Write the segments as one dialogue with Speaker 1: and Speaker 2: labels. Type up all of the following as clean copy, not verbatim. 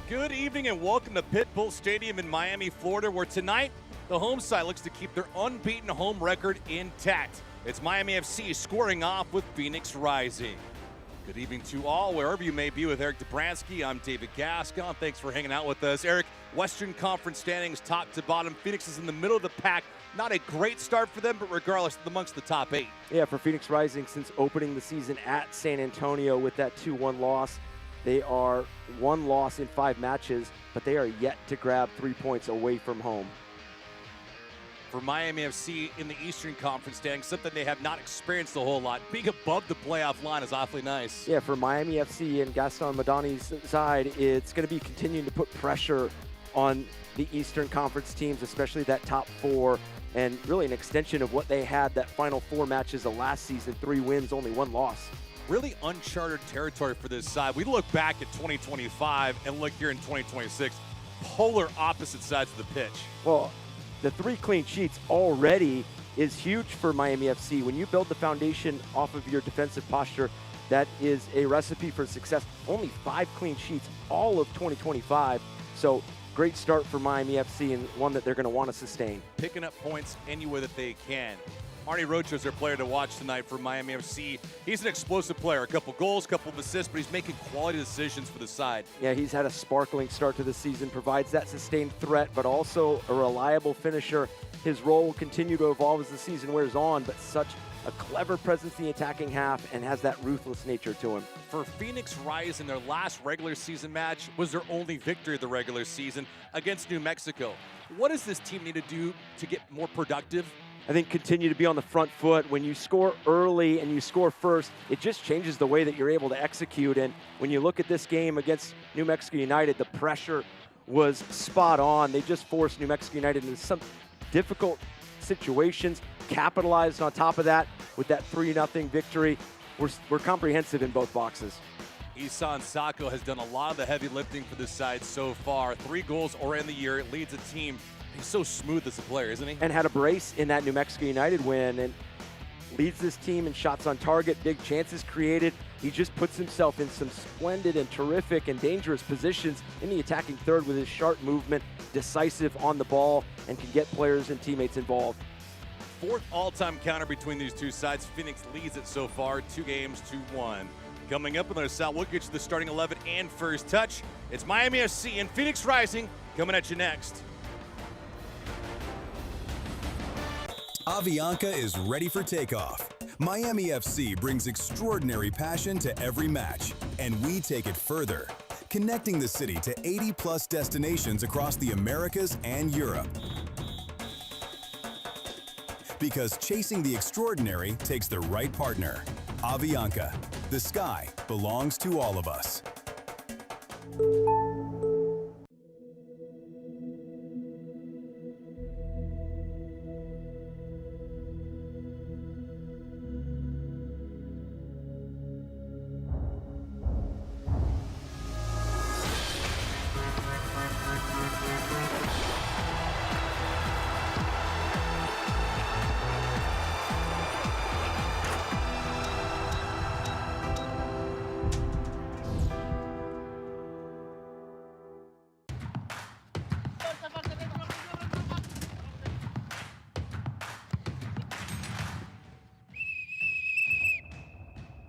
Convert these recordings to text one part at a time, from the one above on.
Speaker 1: Good evening and welcome to Pitbull Stadium in Miami, Florida, where tonight the home side looks to keep their unbeaten home record intact. It's Miami FC squaring off with Phoenix Rising. Good evening to all, wherever you may be with Eric Dobransky. I'm David Gascon. Thanks for hanging out with us. Eric, Western Conference standings top to bottom. Phoenix is in the middle of the pack. Not a great start for them, but regardless, amongst the top 8.
Speaker 2: Yeah, for Phoenix Rising, since opening the season at San Antonio with that 2-1 loss, they are 1 loss in 5 matches, but they are yet to grab 3 points away from home.
Speaker 1: For Miami FC in the Eastern Conference standings, something they have not experienced a whole lot. Being above the playoff line is awfully nice.
Speaker 2: Yeah, for Miami FC and Gaston Madani's side, it's going to be continuing to put pressure on the Eastern Conference teams, especially that top 4, and really an extension of what they had that final 4 matches of last season, 3 wins, only 1 loss.
Speaker 1: Really uncharted territory for this side. We look back at 2025 and look here in 2026, polar opposite sides of the pitch.
Speaker 2: Well, the 3 clean sheets already is huge for Miami FC. When you build the foundation off of your defensive posture, that is a recipe for success. Only 5 clean sheets all of 2025. So great start for Miami FC and one that they're going to want to sustain.
Speaker 1: Picking up points anywhere that they can. Arnie Rocha is their player to watch tonight for Miami FC. He's an explosive player. A couple goals, couple of assists, but he's making quality decisions for the side.
Speaker 2: Yeah, he's had a sparkling start to the season, provides that sustained threat, but also a reliable finisher. His role will continue to evolve as the season wears on, but such a clever presence in the attacking half and has that ruthless nature to him.
Speaker 1: For Phoenix Rising, their last regular season match was their only victory of the regular season against New Mexico. What does this team need to do to get more productive?
Speaker 2: I think continue to be on the front foot. When you score early and you score first, it just changes the way that you're able to execute. And when you look at this game against New Mexico United, the pressure was spot on. They just forced New Mexico United into some difficult situations, capitalized on top of that with that 3-0 victory. We're comprehensive in both boxes.
Speaker 1: Isan Sako has done a lot of the heavy lifting for this side so far. 3 goals already in the year. It leads a team. He's so smooth as a player, isn't he?
Speaker 2: And had a brace in that New Mexico United win and leads this team in shots on target, big chances created. He just puts himself in some splendid and terrific and dangerous positions in the attacking third with his sharp movement, decisive on the ball, and can get players and teammates involved.
Speaker 1: 4th all-time counter between these two sides. Phoenix leads it so far, 2 games to 1. Coming up on the south, we'll get you the starting 11 and first touch. It's Miami FC and Phoenix Rising coming at you next.
Speaker 3: Avianca is ready for takeoff. Miami FC brings extraordinary passion to every match, and we take it further, connecting the city to 80+ destinations across the Americas and Europe. Because chasing the extraordinary takes the right partner. Avianca, the sky belongs to all of us.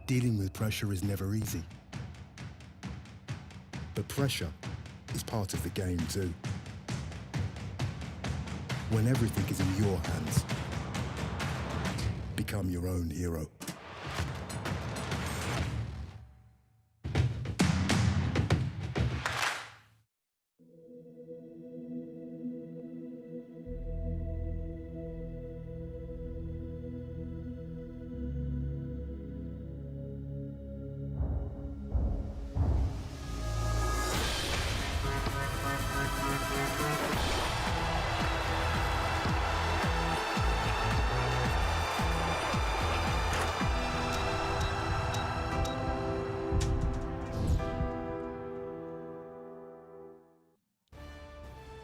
Speaker 4: Dealing with pressure is never easy. But pressure is part of the game too. When everything is in your hands, become your own hero.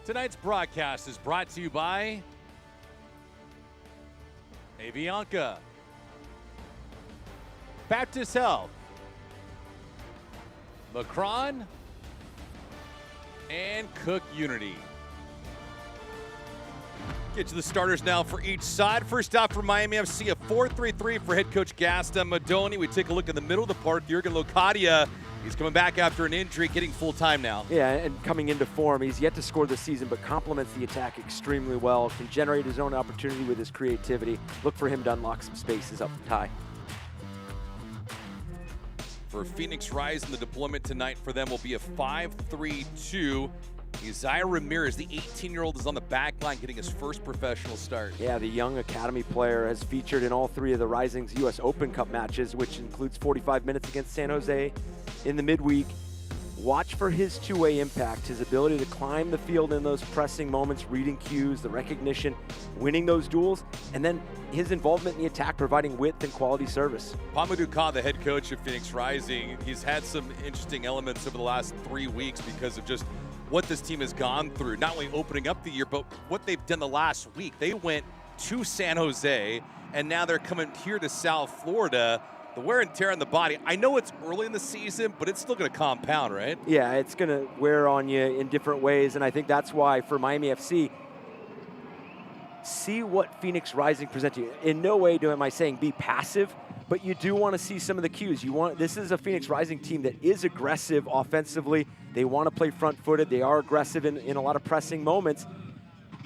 Speaker 1: Tonight's broadcast is brought to you by Avianca, Baptist Health, Macron, and Cook Unity. Get to the starters now for each side. First out for Miami FC, a 4-3-3 for head coach Gaston Madoni. We take a look in the middle of the park. Jurgen Locadia, he's coming back after an injury, getting full time now.
Speaker 2: Yeah, and coming into form. He's yet to score this season, but complements the attack extremely well. Can generate his own opportunity with his creativity. Look for him to unlock some spaces up high.
Speaker 1: For Phoenix Rising, the deployment tonight for them will be a 5-3-2. Isaiah Ramirez, the 18-year-old, is on the back line getting his first professional start.
Speaker 2: Yeah, the young academy player has featured in all three of the Rising's U.S. Open Cup matches, which includes 45 minutes against San Jose in the midweek. Watch for his two-way impact, his ability to climb the field in those pressing moments, reading cues, the recognition, winning those duels, and then his involvement in the attack, providing width and quality service.
Speaker 1: Pamadou Ka, the head coach of Phoenix Rising, he's had some interesting elements over the last 3 weeks because of just what this team has gone through, not only opening up the year, but what they've done the last week. They went to San Jose, and now they're coming here to South Florida. The wear and tear on the body, I know it's early in the season, but it's still going to compound, right?
Speaker 2: Yeah, it's going to wear on you in different ways, and I think that's why for Miami FC, see what Phoenix Rising present to you. In no way am I saying be passive, but you do want to see some of the cues. This is a Phoenix Rising team that is aggressive offensively. They want to play front-footed. They are aggressive in a lot of pressing moments.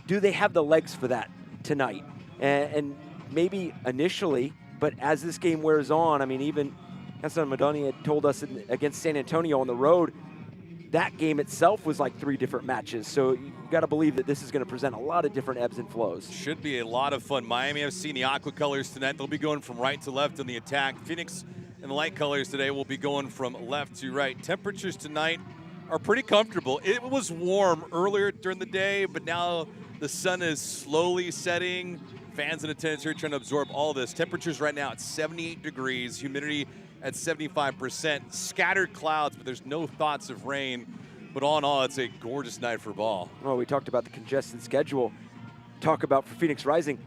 Speaker 2: Do they have the legs for that tonight? And maybe initially, but as this game wears on, I mean, even Gaston Madoni had told us against San Antonio on the road, that game itself was like 3 different matches. So you got to believe that this is going to present a lot of different ebbs and flows.
Speaker 1: Should be a lot of fun. Miami FC in the aqua colors tonight. They'll be going from right to left in the attack. Phoenix in the light colors today will be going from left to right. Temperatures tonight are pretty comfortable. It was warm earlier during the day, but now the sun is slowly setting. Fans in attendance here trying to absorb all this. Temperatures right now at 78 degrees, humidity at 75%. Scattered clouds, but there's no thoughts of rain. But all in all, it's a gorgeous night for ball.
Speaker 2: Well, we talked about the congested schedule. Talk about for Phoenix Rising,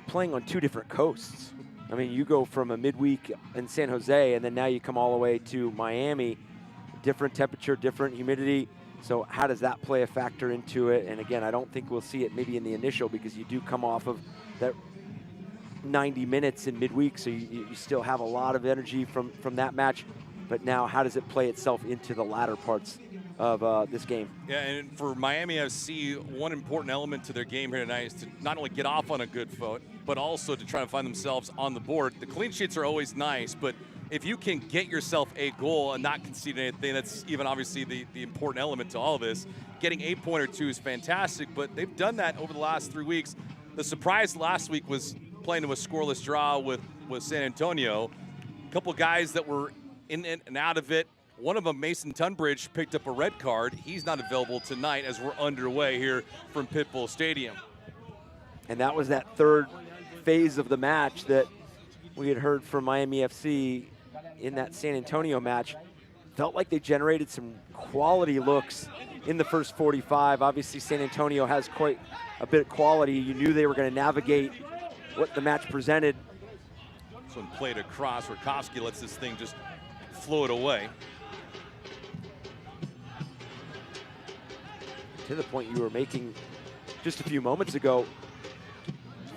Speaker 2: playing on 2 different coasts. I mean, you go from a midweek in San Jose, and then now you come all the way to Miami. Different temperature, different humidity. So how does that play a factor into it? And again, I don't think we'll see it maybe in the initial because you do come off of that 90 minutes in midweek, so you still have a lot of energy from that match. But now how does it play itself into the latter parts of this game?
Speaker 1: Yeah, and for Miami FC, one important element to their game here tonight is to not only get off on a good foot, but also to try to find themselves on the board. The clean sheets are always nice, but if you can get yourself a goal and not concede anything, that's even obviously the important element to all of this. Getting a point or 2 is fantastic, but they've done that over the last 3 weeks. The surprise last week was playing to a scoreless draw with San Antonio. A couple guys that were in and out of it. One of them, Mason Tunbridge, picked up a red card. He's not available tonight as we're underway here from Pitbull Stadium.
Speaker 2: And that was that 3rd phase of the match that we had heard from Miami FC in that San Antonio match. Felt like they generated some quality looks in the first 45. Obviously, San Antonio has quite a bit of quality. You knew they were going to navigate what the match presented.
Speaker 1: This one played across. Rakowski lets this thing just float away.
Speaker 2: To the point you were making just a few moments ago,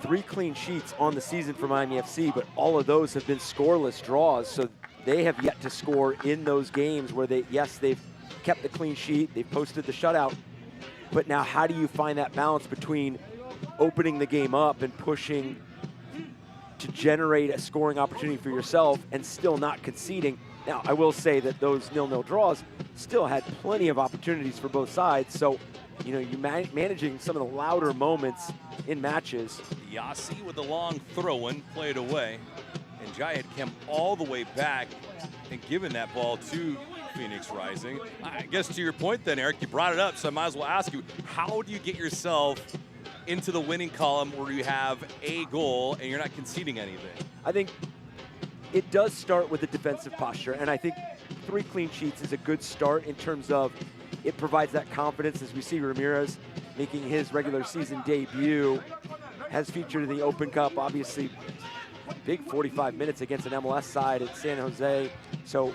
Speaker 2: 3 clean sheets on the season for Miami FC, but all of those have been scoreless draws. So they have yet to score in those games where they've kept the clean sheet, they've posted the shutout. But now how do you find that balance between opening the game up and pushing to generate a scoring opportunity for yourself and still not conceding? Now, I will say that those 0-0 draws still had plenty of opportunities for both sides. So, you know, you're managing some of the louder moments in matches.
Speaker 1: Yassi with the long throw-in, played away. And Jai had come all the way back and given that ball to Phoenix Rising. I guess to your point then, Eric, you brought it up, so I might as well ask you, how do you get yourself into the winning column where you have a goal and you're not conceding anything?
Speaker 2: I think it does start with the defensive posture, and I think 3 clean sheets is a good start in terms of it provides that confidence as we see Ramirez making his regular season debut, has featured in the Open Cup, obviously big 45 minutes against an MLS side at San Jose. So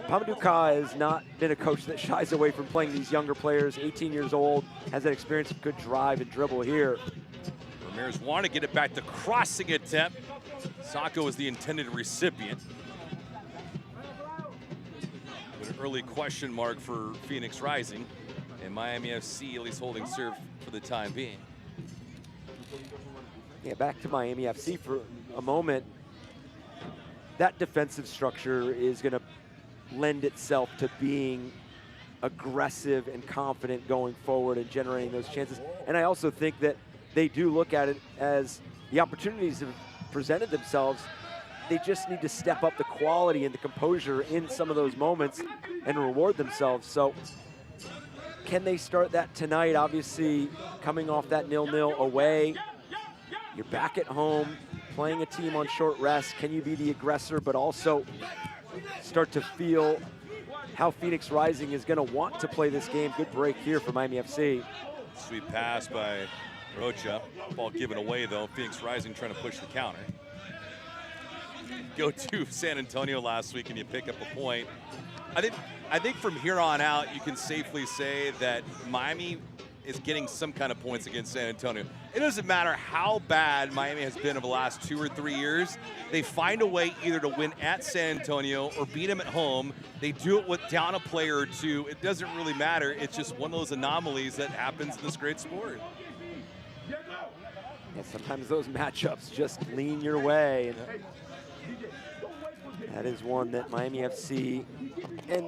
Speaker 2: Pamadou Ka has not been a coach that shies away from playing these younger players. 18 years old, has that experience, good drive and dribble here.
Speaker 1: Ramirez wanted to get it back to crossing attempt. Sacco was the intended recipient. But an early question mark for Phoenix Rising, and Miami FC at least holding serve for the time being.
Speaker 2: Yeah, back to Miami FC for a moment. That defensive structure is going to lend itself to being aggressive and confident going forward and generating those chances. And I also think that they do look at it as the opportunities have presented themselves. They just need to step up the quality and the composure in some of those moments and reward themselves. So can they start that tonight? Obviously, coming off that 0-0 away, you're back at home, playing a team on short rest. Can you be the aggressor, but also start to feel how Phoenix Rising is going to want to play this game? Good break here for Miami FC.
Speaker 1: Sweet pass by Rocha. Ball given away, though. Phoenix Rising trying to push the counter. Go to San Antonio last week and you pick up a point. I think from here on out, you can safely say that Miami is getting some kind of points against San Antonio. It doesn't matter how bad Miami has been over the last 2 or 3 years. They find a way either to win at San Antonio or beat them at home. They do it with down a player or two. It doesn't really matter. It's just one of those anomalies that happens in this great sport.
Speaker 2: Yeah, sometimes those matchups just lean your way. And that is one that Miami FC, and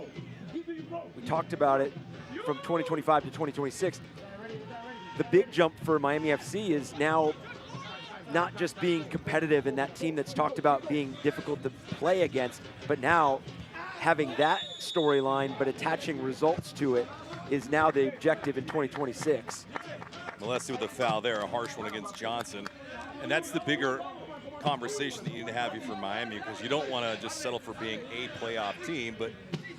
Speaker 2: we talked about it from 2025 to 2026. The big jump for Miami FC is now not just being competitive in that team that's talked about being difficult to play against, but now having that storyline but attaching results to it is now the objective in 2026.
Speaker 1: Molesty with a foul there, a harsh one against Johnson. And that's the bigger conversation that you need to have for Miami, because you don't want to just settle for being a playoff team, but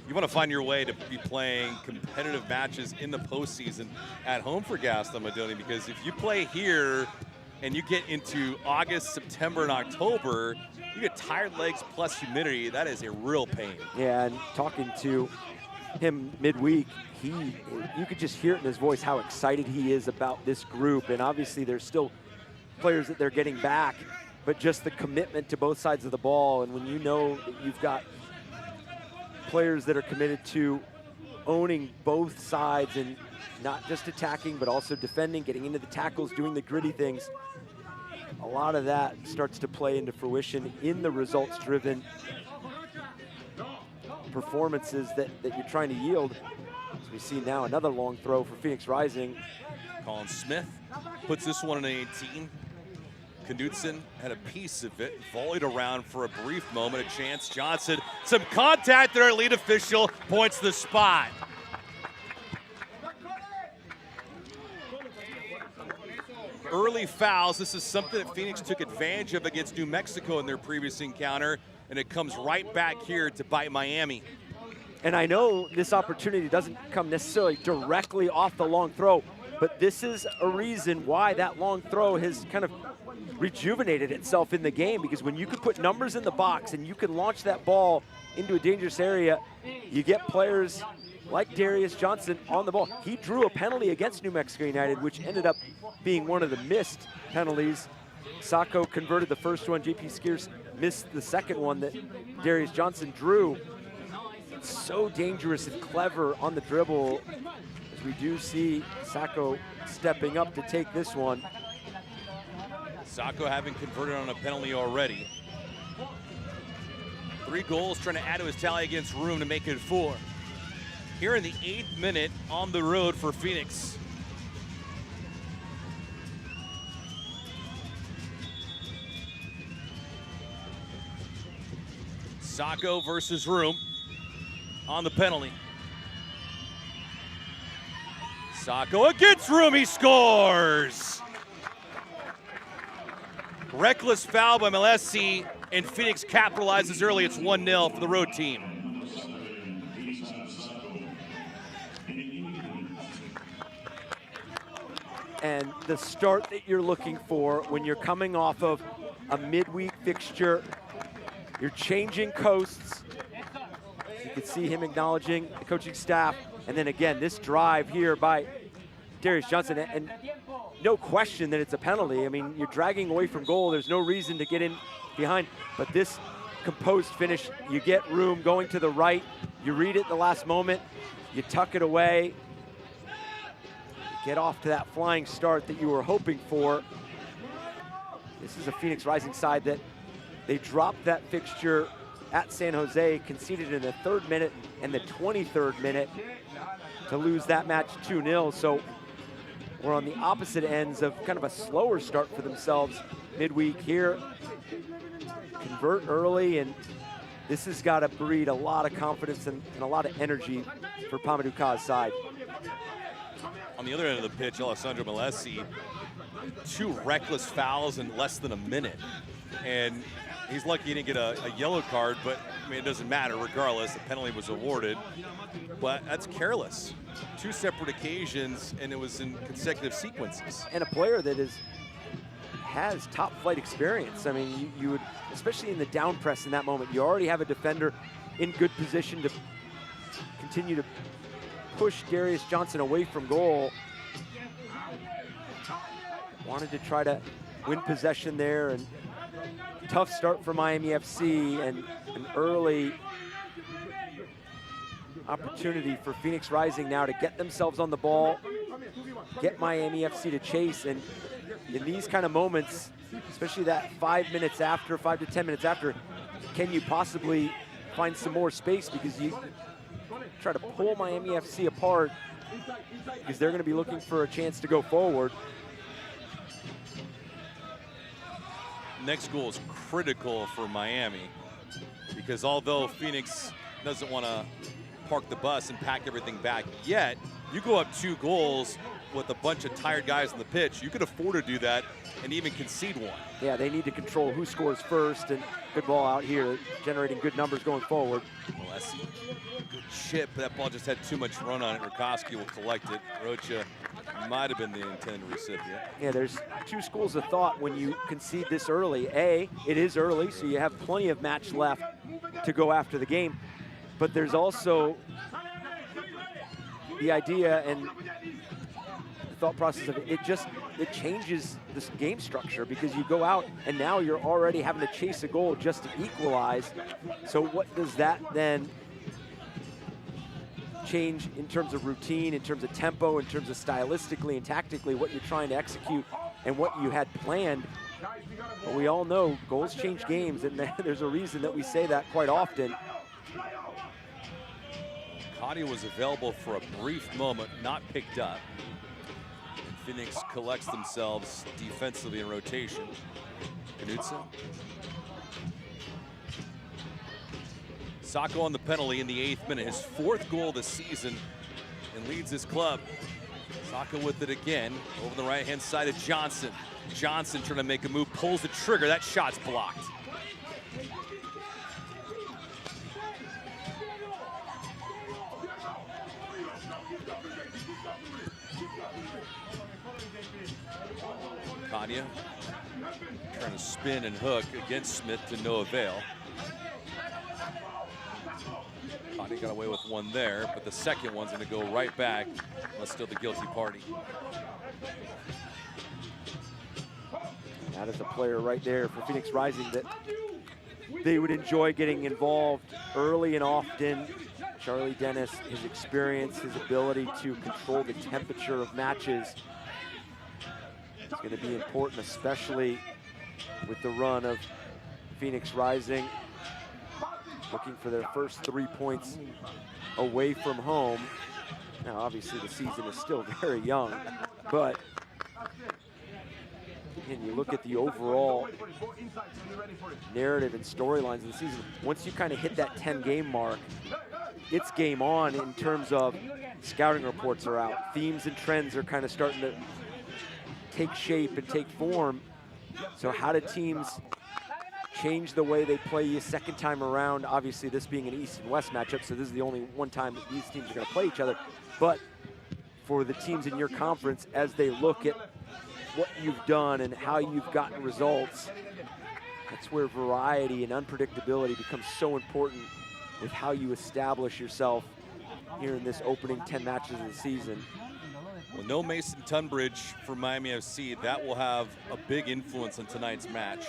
Speaker 1: you want to find your way to be playing competitive matches in the postseason at home for Gaston Madoni, because if you play here and you get into August, September, and October, you get tired legs plus humidity. That is a real pain.
Speaker 2: Yeah, and talking to him midweek, you could just hear it in his voice how excited he is about this group. And obviously there's still players that they're getting back, but just the commitment to both sides of the ball. And when you know that you've got players that are committed to owning both sides and not just attacking, but also defending, getting into the tackles, doing the gritty things, a lot of that starts to play into fruition in the results-driven performances that you're trying to yield. As we see now, another long throw for Phoenix Rising.
Speaker 1: Colin Smith puts this one in 18. Knudsen had a piece of it, volleyed around for a brief moment, a chance. Johnson, some contact there, lead official points the spot. Early fouls, this is something that Phoenix took advantage of against New Mexico in their previous encounter, and it comes right back here to bite Miami.
Speaker 2: And I know this opportunity doesn't come necessarily directly off the long throw, but this is a reason why that long throw has kind of rejuvenated itself in the game, because when you can put numbers in the box and you can launch that ball into a dangerous area, you get players like Darius Johnson on the ball. He drew a penalty against New Mexico United, which ended up being one of the missed penalties. Sacco converted the first one. JP Skiers missed the second one that Darius Johnson drew. So dangerous and clever on the dribble, as we do see Sacco stepping up to take this one.
Speaker 1: Sacco having converted on a penalty already. 3 goals, trying to add to his tally against Room to make it 4. Here in the 8th minute on the road for Phoenix. Sacco versus Room on the penalty. Sacco against Room, he scores! Reckless foul by Molesty, and Phoenix capitalizes early. It's 1-0 for the road team.
Speaker 2: And the start that you're looking for when you're coming off of a midweek fixture, you're changing coasts. You could see him acknowledging the coaching staff. And then again, this drive here by Darius Johnson, and no question that it's a penalty. I mean, you're dragging away from goal. There's no reason to get in behind, but this composed finish, you get room going to the right, you read it the last moment, you tuck it away, get off to that flying start that you were hoping for. This is a Phoenix Rising side that they dropped that fixture at San Jose, conceded in the 3rd minute and the 23rd minute to lose that match 2-0. So we're on the opposite ends of kind of a slower start for themselves midweek here. Convert early, and this has got to breed a lot of confidence and a lot of energy for Pamadouka's side.
Speaker 1: On the other end of the pitch, Alessandro Malesi, 2 reckless fouls in less than a minute. And he's lucky he didn't get a yellow card, but I mean, it doesn't matter regardless. The penalty was awarded, but that's careless. 2 separate occasions, and it was in consecutive sequences.
Speaker 2: And a player that has top flight experience. I mean, you would, especially in the down press in that moment, you already have a defender in good position to continue to push Darius Johnson away from goal. Wanted to try to win possession there, and tough start for Miami FC, and an early opportunity for Phoenix Rising now to get themselves on the ball, get Miami FC to chase. And in these kind of moments, especially that 5 minutes after, 5 to 10 minutes after, can you possibly find some more space, because you try to pull Miami FC apart because they're going to be looking for a chance to go forward.
Speaker 1: Next goal is critical for Miami, because although Phoenix doesn't want to park the bus and pack everything back yet, you go up 2 goals with a bunch of tired guys on the pitch. You could afford to do that and even concede 1.
Speaker 2: Yeah, they need to control who scores first, and good ball out here, generating good numbers going forward.
Speaker 1: Malesi, good chip, but that ball just had too much run on it. Rutkowski will collect it. Rocha might have been the intended recipient.
Speaker 2: Yeah, there's 2 schools of thought when you concede this early. A, it is early, so you have plenty of match left to go after the game. But there's also the idea and the thought process of it changes this game structure, because you go out and now you're already having to chase a goal just to equalize. So what does that then change in terms of routine, in terms of tempo, in terms of stylistically and tactically what you're trying to execute and what you had planned? But we all know goals change games, and there's a reason that we say that quite often.
Speaker 1: Kadia was available for a brief moment, not picked up. And Phoenix collects themselves defensively in rotation. Knudsen. Sacco on the penalty in the 8th minute, his 4th goal this season, and leads his club. Sacco with it again, over the right-hand side of Johnson. Johnson trying to make a move, pulls the trigger, that shot's blocked. Kadia trying to spin and hook against Smith to no avail. Kadia got away with 1 there, but the second one's going to go right back. That's still the guilty party.
Speaker 2: That is a player right there for Phoenix Rising that they would enjoy getting involved early and often. Charlie Dennis, his experience, his ability to control the temperature of matches is going to be important, especially with the run of Phoenix Rising, looking for their first 3 points away from home. Now, obviously, the season is still very young, but again, you look at the overall narrative and storylines of the season. Once you kind of hit that 10-game mark, it's game on in terms of scouting reports are out. Themes and trends are kind of starting to take shape and take form. So how do teams change the way they play you second time around? Obviously, this being an East and West matchup, so this is the only one time that these teams are going to play each other. But for the teams in your conference, as they look at what you've done and how you've gotten results, that's where variety and unpredictability becomes so important with how you establish yourself here in this opening 10 matches of the season.
Speaker 1: Well, no Mason Tunbridge for Miami FC. That will have a big influence on tonight's match.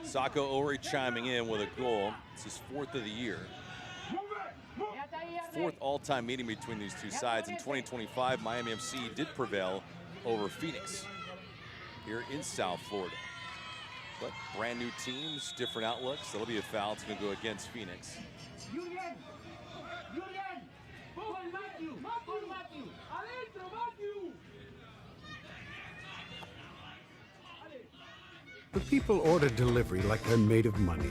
Speaker 1: Sako Ori chiming in with a goal. It's his 4th of the year. 4th all-time meeting between these two sides. In 2025, Miami FC did prevail over Phoenix here in South Florida. But brand new teams, different outlooks. That'll be a foul. It's going to go against Phoenix.
Speaker 5: The people order delivery like they're made of money.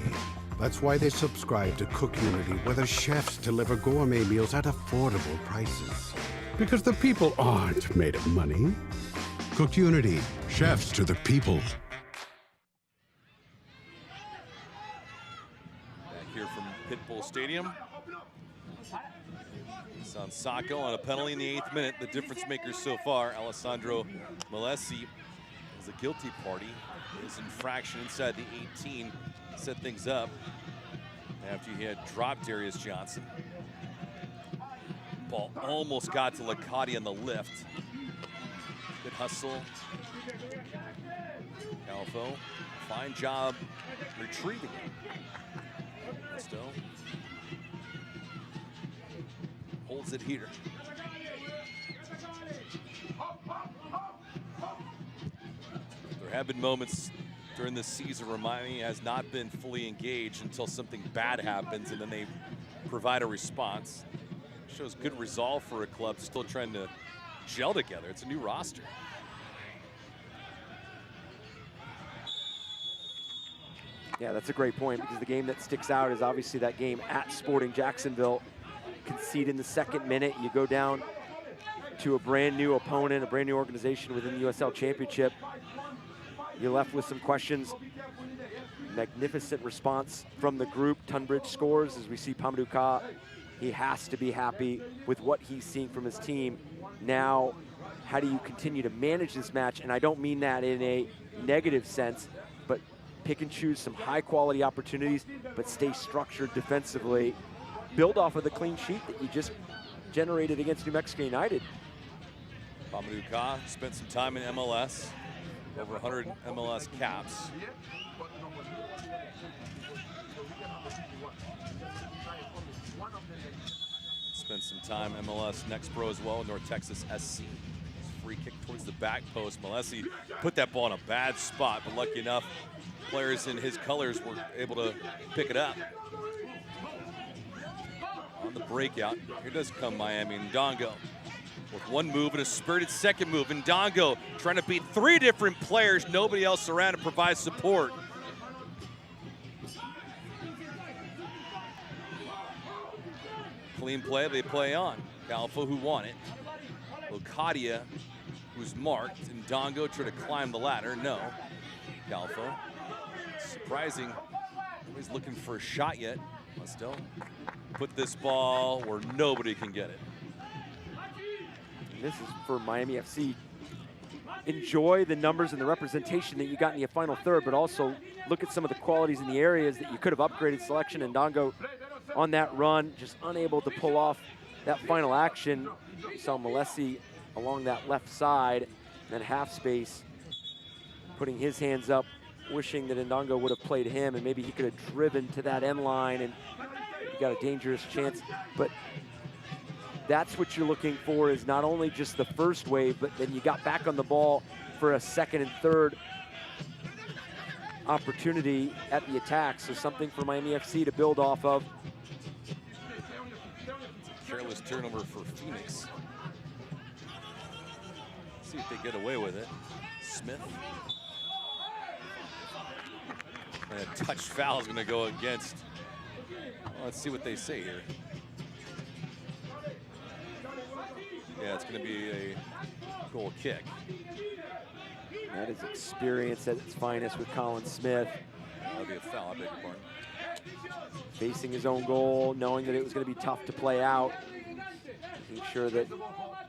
Speaker 5: That's why they subscribe to Cook Unity, where the chefs deliver gourmet meals at affordable prices. Because the people aren't made of money. Cook Unity, chefs to the people.
Speaker 1: Back here from Pitbull Stadium. It's on Sako on a penalty in the 8th minute. The difference maker so far, Alessandro Malesi, is a guilty party. His infraction inside the 18 set things up after he had dropped Darius Johnson. Ball almost got to Licati on the lift. Good hustle. Calfo, fine job retrieving it. Still holds it here. There have been moments during this season where Miami has not been fully engaged until something bad happens, and then they provide a response. Shows good resolve for a club still trying to gel together. It's a new roster.
Speaker 2: Yeah, that's a great point, because the game that sticks out is obviously that game at Sporting Jacksonville. Concede in the 2nd minute, you go down to a brand new opponent, a brand new organization within the USL Championship. You're left with some questions. Magnificent response from the group. Tunbridge scores as we see Pamadou Ka. He has to be happy with what he's seeing from his team. Now, how do you continue to manage this match? And I don't mean that in a negative sense, but pick and choose some high quality opportunities, but stay structured defensively. Build off of the clean sheet that you just generated against New Mexico United.
Speaker 1: Pamadou Ka spent some time in MLS. Over 100 MLS caps. Spent some time MLS Next Pro as well, North Texas SC. Free kick towards the back post. Malesi put that ball in a bad spot, but lucky enough, players in his colors were able to pick it up. On the breakout, here does come Miami. Ndongo with one move and a spirited second move. Ndongo trying to beat 3 different players, nobody else around to provide support. Clean play, they play on. Calfo, who won it. Locadia, who's marked. Ndongo try to climb the ladder, no. Calfo, surprising, nobody's looking for a shot yet. Let's still put this ball where nobody can get it.
Speaker 2: This is for Miami FC. Enjoy the numbers and the representation that you got in the final third, but also look at some of the qualities in the areas that you could have upgraded selection. And Ndongo on that run, just unable to pull off that final action. You saw Malesi along that left side, and then half space, putting his hands up, wishing that Ndongo would have played him, and maybe he could have driven to that end line, and you got a dangerous chance. But that's what you're looking for, is not only just the first wave, but then you got back on the ball for a second and third opportunity at the attack. So something for Miami FC to build off of.
Speaker 1: Careless turnover for Phoenix. See if they get away with it. Smith. And a touch foul is going to go against. Well, let's see what they say here. Yeah, it's going to be a goal kick.
Speaker 2: That is experience at its finest with Colin Smith.
Speaker 1: That'll be a foul, I beg your pardon.
Speaker 2: Facing his own goal, knowing that it was going to be tough to play out. Making sure that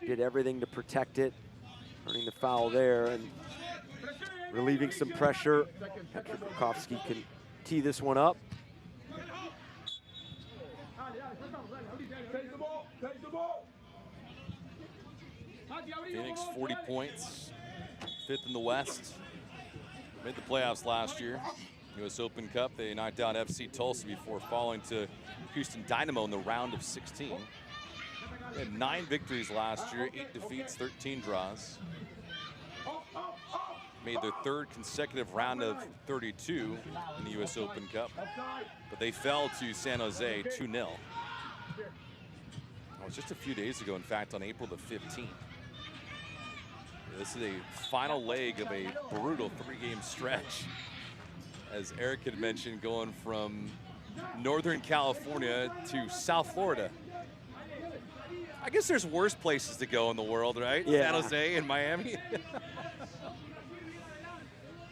Speaker 2: did everything to protect it. Earning the foul there and relieving some pressure. Patrick Krakowski can tee this one up.
Speaker 1: Phoenix 40 points, 5th in the West. Made the playoffs last year. US Open Cup, they knocked out FC Tulsa before falling to Houston Dynamo in the round of 16. They had 9 victories last year, 8 defeats, 13 draws. Made their 3rd consecutive round of 32 in the US Open Cup, but they fell to San Jose 2-0. It was just a few days ago, in fact, on April the 15th. This is a final leg of a brutal 3-game stretch. As Eric had mentioned, going from Northern California to South Florida. I guess there's worse places to go in the world, right?
Speaker 2: Yeah.
Speaker 1: San Jose and Miami.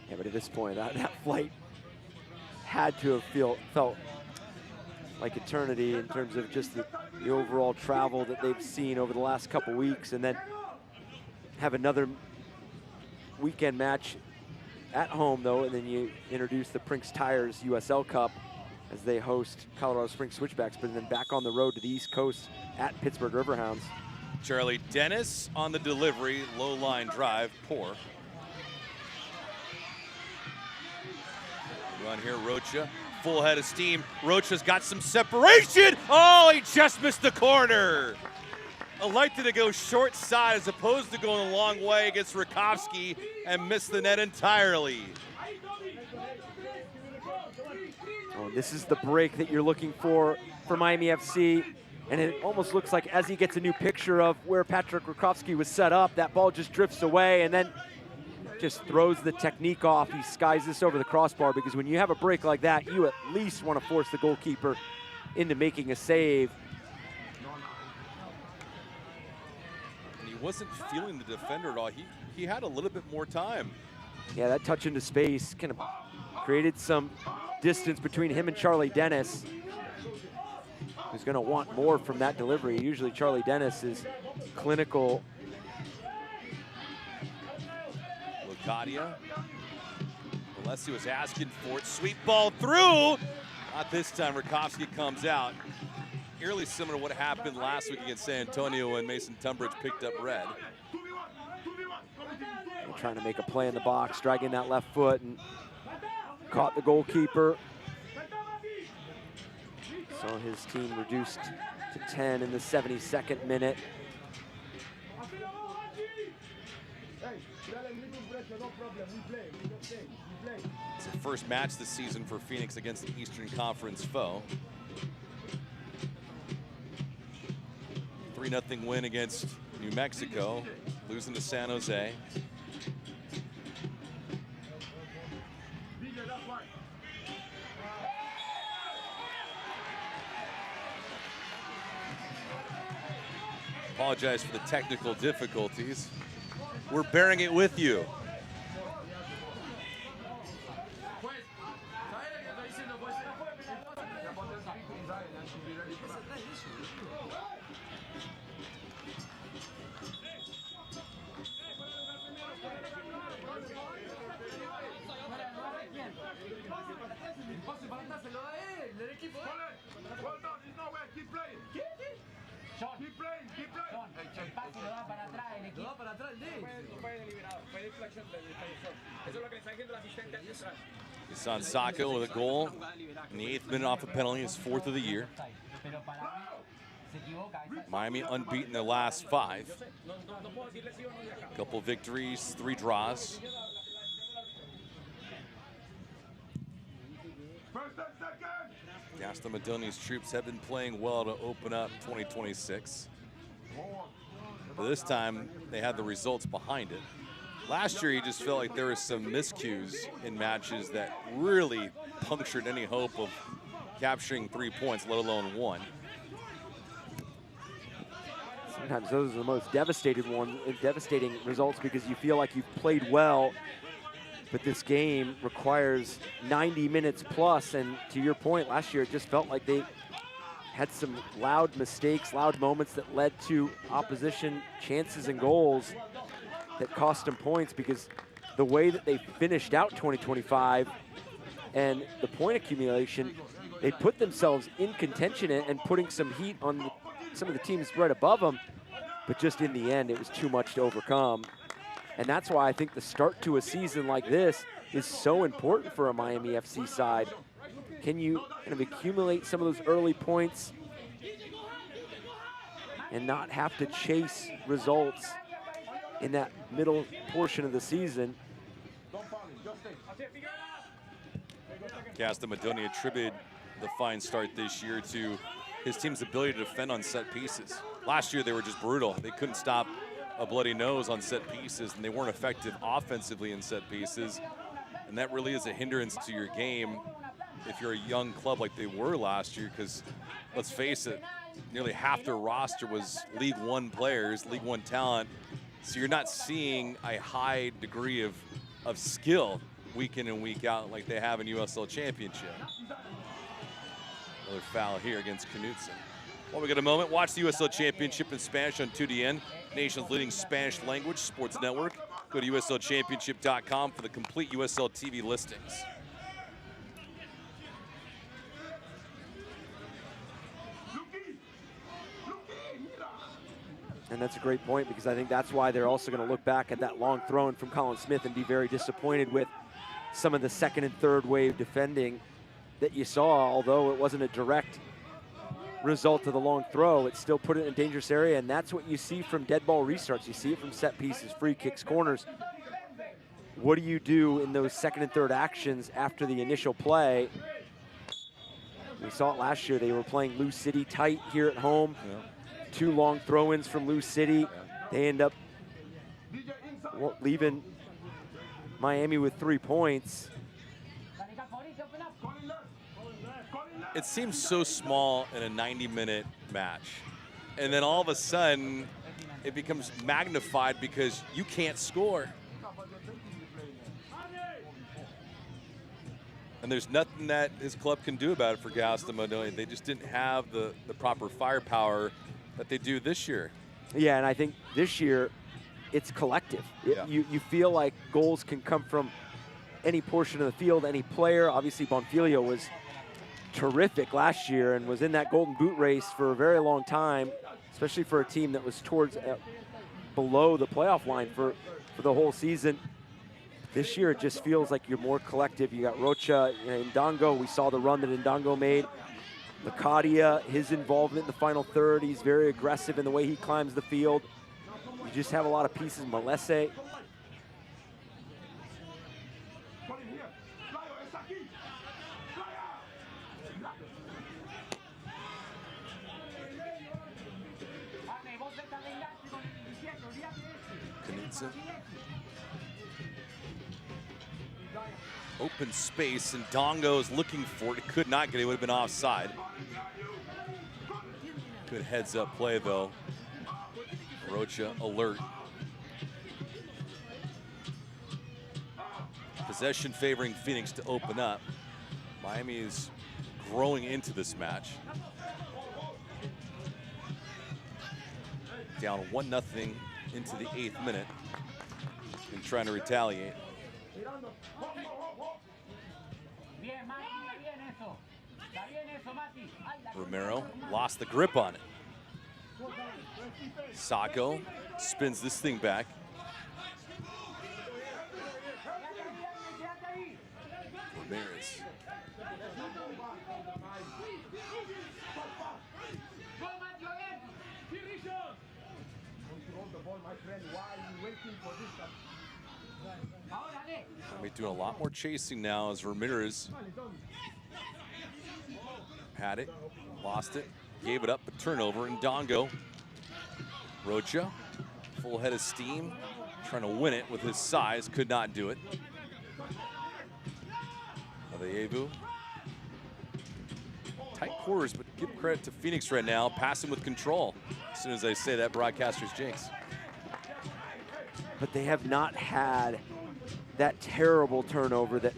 Speaker 2: Yeah, but at this point, that flight had to have felt like eternity in terms of just the overall travel that they've seen over the last couple weeks, and then have another weekend match at home, though, and then you introduce the Prinks Tires USL Cup as they host Colorado Springs Switchbacks, but then back on the road to the East Coast at Pittsburgh Riverhounds.
Speaker 1: Charlie Dennis on the delivery, low line drive, poor. Run here, Rocha, full head of steam. Rocha's got some separation. Oh, he just missed the corner. Elected to go short side as opposed to going a long way against Rakowski and missed the net entirely.
Speaker 2: Oh, this is the break that you're looking for Miami FC. And it almost looks like as he gets a new picture of where Patrick Rakowski was set up, that ball just drifts away and then just throws the technique off. He skies this over the crossbar, because when you have a break like that, you at least want to force the goalkeeper into making a save.
Speaker 1: And he wasn't feeling the defender at all. He had a little bit more time.
Speaker 2: Yeah, that touch into space kind of created some distance between him and Charlie Dennis, who's going to want more from that delivery. Usually Charlie Dennis is clinical.
Speaker 1: Locadia. Alessi was asking for it. Sweet ball through. Not this time. Rakowski comes out. Eerily similar to what happened last week against San Antonio when Mason Tunbridge picked up red.
Speaker 2: They're trying to make a play in the box, dragging that left foot, and caught the goalkeeper. Saw his team reduced to 10 in the 72nd minute.
Speaker 1: It's the first match this season for Phoenix against the Eastern Conference foe. 3-0 win against New Mexico, losing to San Jose. Apologize for the technical difficulties. We're bearing it with you. Isan Sacco with a goal in the 8th minute off a penalty, his 4th of the year. Miami unbeaten their last 5. Couple victories, 3 draws. Gaston Madoni's troops have been playing well to open up 2026. But this time, they had the results behind it. Last year, he just felt like there was some miscues in matches that really punctured any hope of capturing 3 points, let alone 1.
Speaker 2: Sometimes those are the most devastating results, because you feel like you've played well, but this game requires 90 minutes plus. And to your point, last year it just felt like they had some loud mistakes, loud moments that led to opposition chances and goals that cost them points, because the way that they finished out 2025 and the point accumulation, they put themselves in contention and putting some heat on some of the teams right above them, but just in the end, it was too much to overcome. And that's why I think the start to a season like this is so important for a Miami FC side. Can you kind of accumulate some of those early points and not have to chase results in that middle portion of the season?
Speaker 1: Gaston Madoni attributed the fine start this year to his team's ability to defend on set pieces. Last year, they were just brutal. They couldn't stop a bloody nose on set pieces, and they weren't effective offensively in set pieces. And that really is a hindrance to your game if you're a young club like they were last year, because let's face it, nearly half their roster was League One players, League One talent. So you're not seeing a high degree of skill week in and week out like they have in USL Championship. Another foul here against Knudsen. While we get a moment, watch the USL Championship in Spanish on 2DN, nation's leading Spanish language sports network. Go to uslchampionship.com for the complete USL TV listings.
Speaker 2: And that's a great point, because I think that's why they're also going to look back at that long throw in from Colin Smith and be very disappointed with some of the second and third wave defending that you saw. Although it wasn't a direct result of the long throw, it still put it in a dangerous area, and that's what you see from dead ball restarts. You see it from set pieces, free kicks, corners. What do you do in those second and third actions after the initial play? We saw it last year. They were playing Lou City tight here at home.
Speaker 1: Yeah.
Speaker 2: 2 long throw-ins from Lou City. They end up leaving Miami with 3 points.
Speaker 1: It seems so small in a 90-minute match. And then all of a sudden, it becomes magnified because you can't score. And there's nothing that his club can do about it for Gaston Madoni. They just didn't have the proper firepower that they do this year.
Speaker 2: Yeah, and I think this year, it's collective.
Speaker 1: Yeah.
Speaker 2: You feel like goals can come from any portion of the field, any player. Obviously, Bonfiglio was terrific last year and was in that golden boot race for a very long time, especially for a team that was towards below the playoff line for the whole season. This year, it just feels like you're more collective. You got Rocha and Ndongo. We saw the run that Ndongo made. Lacadia, his involvement in the final third, he's very aggressive in the way he climbs the field. You just have a lot of pieces. Malese.
Speaker 1: Knudsen. Open space, and Dongo's looking for it. He could not get it. It would have been offside. Good heads-up play, though. Rocha alert. Possession favoring Phoenix to open up. Miami is growing into this match. Down 1-0 into the 8th minute and trying to retaliate. Romero lost the grip on it. Sacco spins this thing back. Ramirez. Miami doing a lot more chasing now as Ramirez had it, lost it, gave it up, a turnover, and Ndongo. Rocha, full head of steam, trying to win it with his size, could not do it. Adeyevu. Tight quarters, but give credit to Phoenix right now, passing with control. As soon as I say that, broadcaster's jinx.
Speaker 2: But they have not had that terrible turnover that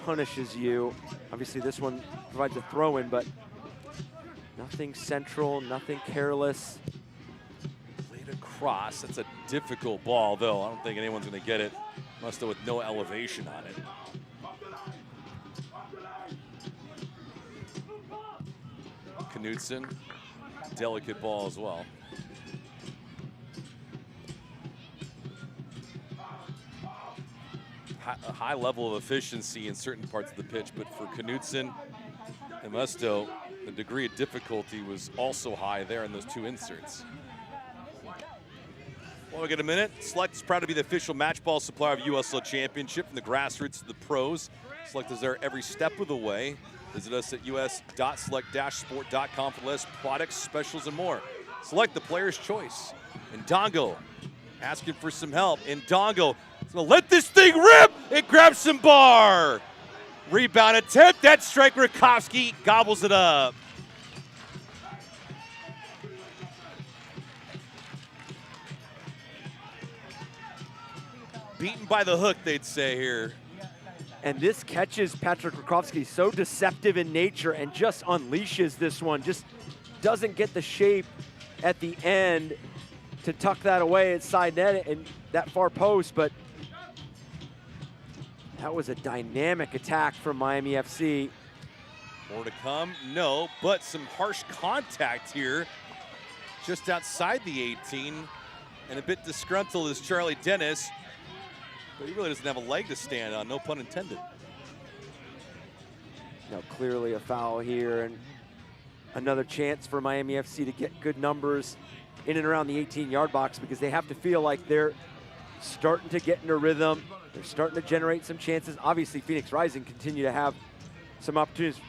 Speaker 2: punishes you. Obviously, this one provides a throw-in, but nothing central, nothing careless.
Speaker 1: Played across. That's a difficult ball, though. I don't think anyone's going to get it. Must have with no elevation on it. Knudsen. Delicate ball as well. A high level of efficiency in certain parts of the pitch, but for Knudsen and Musto, the degree of difficulty was also high there in those two inserts. Well, we get a minute. Select is proud to be the official match ball supplier of USL Championship, from the grassroots to the pros. Select is there every step of the way. Visit us at us.select-sport.com for less products, specials, and more. Select, the player's choice. And Ndongo asking for some help. And Ndongo is going to let this thing rip. It grabs some bar. Rebound attempt. That strike, Rakowski gobbles it up. Beaten by the hook, they'd say here.
Speaker 2: And this catches Patrick Rakowski, so deceptive in nature, and just unleashes this one. Just doesn't get the shape at the end to tuck that away at side net and that far post, but that was a dynamic attack from Miami FC.
Speaker 1: More to come? No, but some harsh contact here just outside the 18. And a bit disgruntled is Charlie Dennis, but he really doesn't have a leg to stand on, no pun intended.
Speaker 2: Now clearly a foul here, and another chance for Miami FC to get good numbers in and around the 18-yard box, because they have to feel like they're starting to get in a rhythm. They're starting to generate some chances. Obviously, Phoenix Rising continue to have some opportunities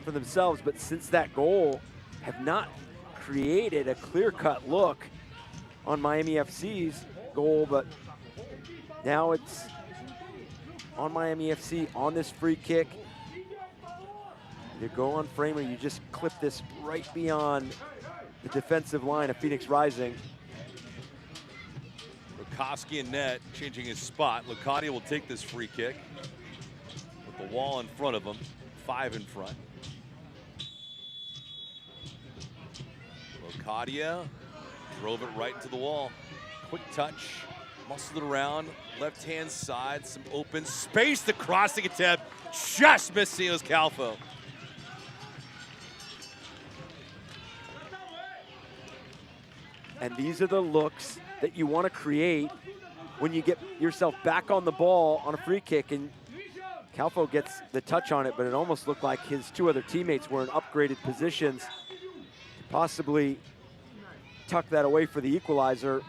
Speaker 2: for themselves, but since that goal, have not created a clear-cut look on Miami FC's goal, but now it's on Miami FC on this free kick. You go on frame, or you just clip this right beyond the defensive line of Phoenix Rising.
Speaker 1: Rakowski and net changing his spot. Locadia will take this free kick with the wall in front of him, 5 in front. Locadia drove it right into the wall. Quick touch, muscled it around, left-hand side, some open space. The crossing attempt just missed Sios Calfo.
Speaker 2: And these are the looks that you want to create when you get yourself back on the ball on a free kick, and Calfo gets the touch on it, but it almost looked like his two other teammates were in upgraded positions to possibly tuck that away for the equalizer.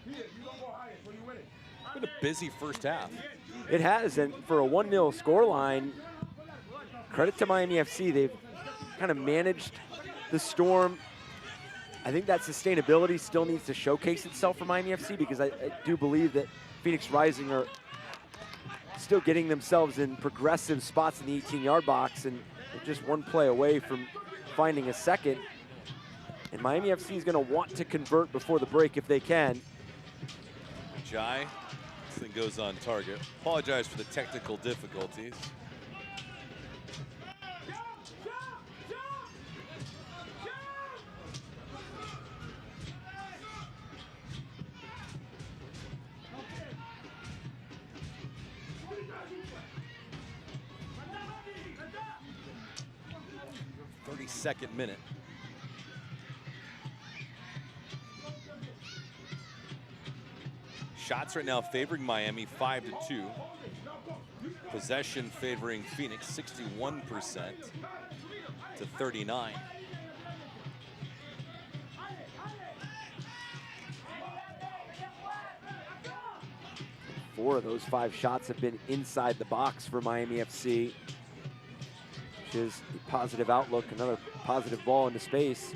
Speaker 1: It's been a busy first half.
Speaker 2: It has, and for a 1-0 scoreline, credit to Miami FC. They've kind of managed the storm. I think that sustainability still needs to showcase itself for Miami FC, because I do believe that Phoenix Rising are still getting themselves in progressive spots in the 18-yard box, and they're just one play away from finding a second. And Miami FC is going to want to convert before the break if they can.
Speaker 1: Jai, this thing goes on target. Apologize for the technical difficulties. Second minute. Shots right now favoring Miami 5-2. Possession favoring Phoenix 61% to 39.
Speaker 2: Four of those 5 shots have been inside the box for Miami FC, which is a positive outlook. Another positive ball into space.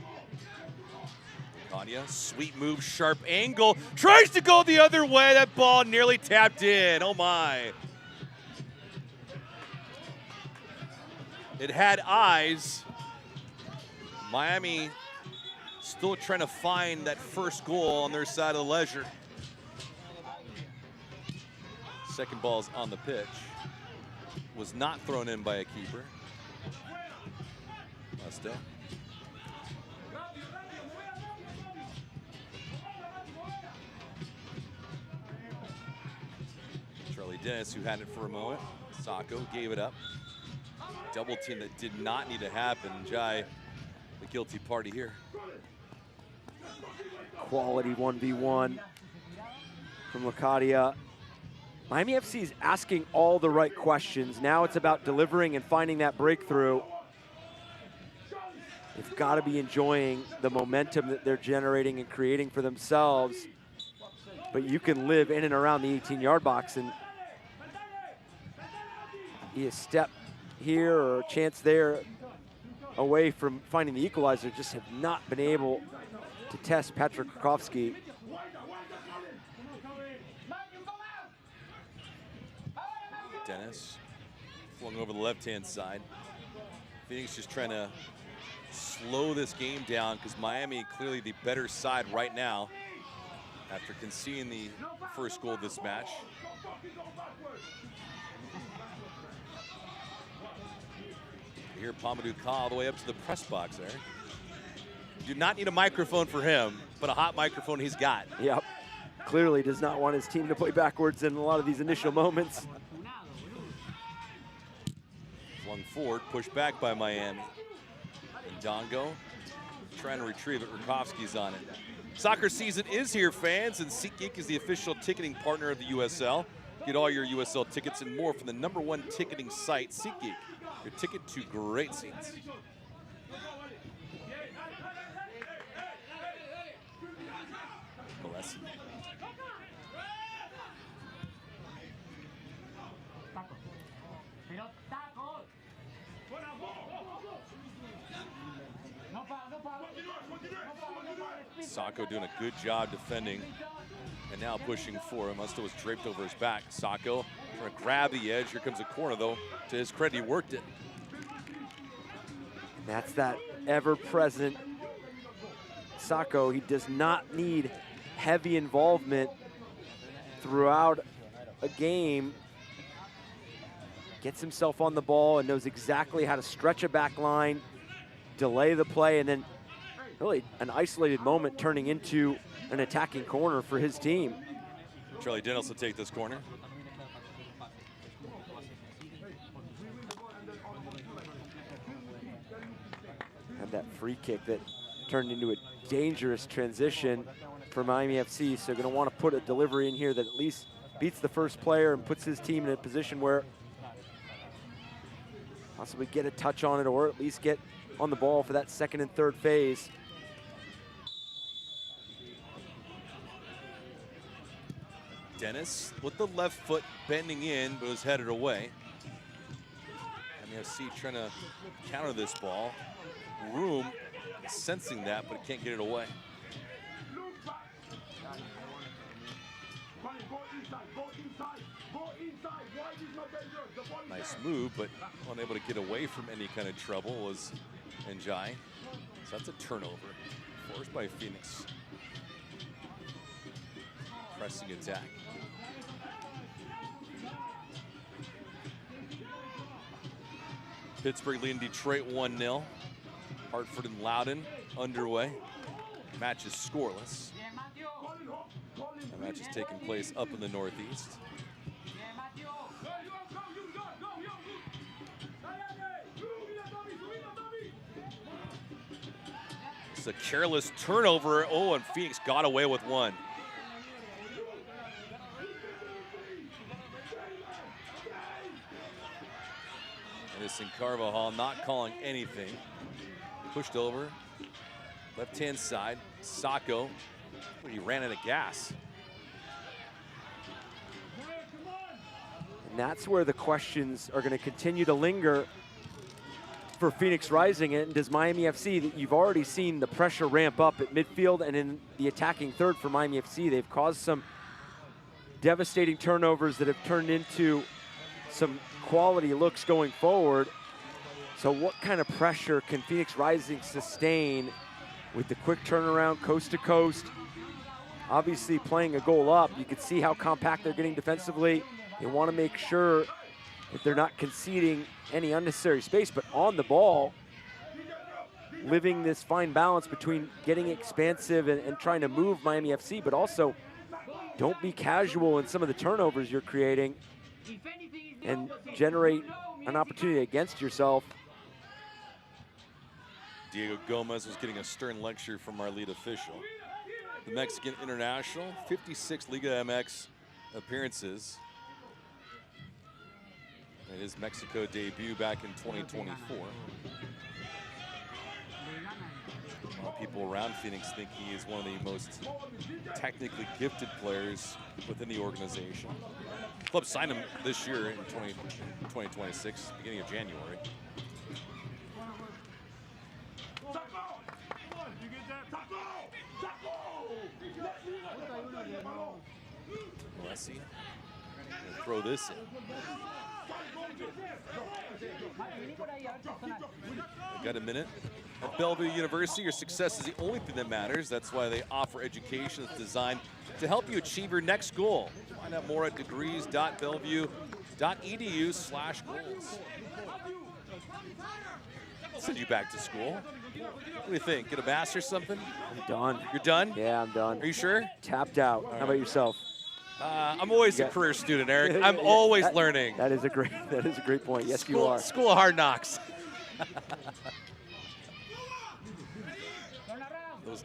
Speaker 1: Kanya, sweet move, sharp angle, tries to go the other way. That ball nearly tapped in. Oh my. It had eyes. Miami still trying to find that first goal on their side of the ledger. Second ball's on the pitch. Was not thrown in by a keeper. Musto. Charlie Dennis, who had it for a moment. Sacco gave it up. Double team that did not need to happen. Jai, the guilty party here.
Speaker 2: Quality 1v1 from Lacadia. Miami FC is asking all the right questions. Now it's about delivering and finding that breakthrough. They've got to be enjoying the momentum that they're generating and creating for themselves. But you can live in and around the 18-yard box, and a step here or a chance there away from finding the equalizer, just have not been able to test Patrick Krakowski.
Speaker 1: Dennis flung over the left-hand side. Phoenix just trying to slow this game down because Miami clearly the better side right now after conceding the first goal of this match. You hear Pamadou Ka all the way up to the press box there. Do not need a microphone for him, but a hot microphone he's got.
Speaker 2: Yep, clearly does not want his team to play backwards in a lot of these initial moments.
Speaker 1: Flung forward, pushed back by Miami. And Dongo trying to retrieve it. Rakowski's on it. Soccer season is here, fans, and SeatGeek is the official ticketing partner of the USL. Get all your USL tickets and more from the #1 ticketing site, SeatGeek. Your ticket to great seats. Alessi. Sacco doing a good job defending and now pushing for him. Musto was draped over his back. Sacco trying to grab the edge. Here comes a corner though. To his credit, he worked it.
Speaker 2: That's that ever-present Sacco. He does not need heavy involvement throughout a game. Gets himself on the ball and knows exactly how to stretch a back line, delay the play, and then really an isolated moment turning into an attacking corner for his team.
Speaker 1: Charlie Dennis will take this corner.
Speaker 2: Had that free kick that turned into a dangerous transition for Miami FC, so gonna want to put a delivery in here that at least beats the first player and puts his team in a position where possibly get a touch on it or at least get on the ball for that second and third phase.
Speaker 1: Dennis with the left foot bending in, but was headed away. MFC trying to counter this ball. Room sensing that, but can't get it away. Nice move, but unable to get away from any kind of trouble was Njai. So that's a turnover, forced by Phoenix. Pressing attack. Pittsburgh leading Detroit 1-0. Hartford and Loudoun underway. Match is scoreless. The match is taking place up in the Northeast. It's a careless turnover. Oh, and Phoenix got away with one. Edison Carvajal not calling anything. Pushed over. Left-hand side. Sacco. He ran out of gas.
Speaker 2: And that's where the questions are going to continue to linger for Phoenix Rising. And does Miami FC, that you've already seen the pressure ramp up at midfield and in the attacking third for Miami FC. They've caused some devastating turnovers that have turned into some quality looks going forward. So what kind of pressure can Phoenix Rising sustain with the quick turnaround coast to coast? Obviously playing a goal up, you can see how compact they're getting defensively. They want to make sure that they're not conceding any unnecessary space, but on the ball, living this fine balance between getting expansive and trying to move Miami FC, but also don't be casual in some of the turnovers you're creating and generate an opportunity against yourself.
Speaker 1: Diego Gomez was getting a stern lecture from our lead official. The Mexican international, 56 Liga MX appearances. And his Mexico debut back in 2024. A lot of people around Phoenix think he is one of the most technically gifted players within the organization. The club signed him this year in 2026, beginning of January. Messi gonna throw this in. Got a minute. At Bellevue University, your success is the only thing that matters. That's why they offer education that's designed to help you achieve your next goal. Find out more at degrees.bellevue.edu/goals. Send you back to school. What do you think? Get a master's or something?
Speaker 2: I'm done.
Speaker 1: You're done?
Speaker 2: Yeah, I'm done.
Speaker 1: Are you sure?
Speaker 2: Tapped out. How about yourself?
Speaker 1: I'm always a career student, Eric. I'm always learning.
Speaker 2: That is a great point. Yes, you are.
Speaker 1: School of Hard Knocks.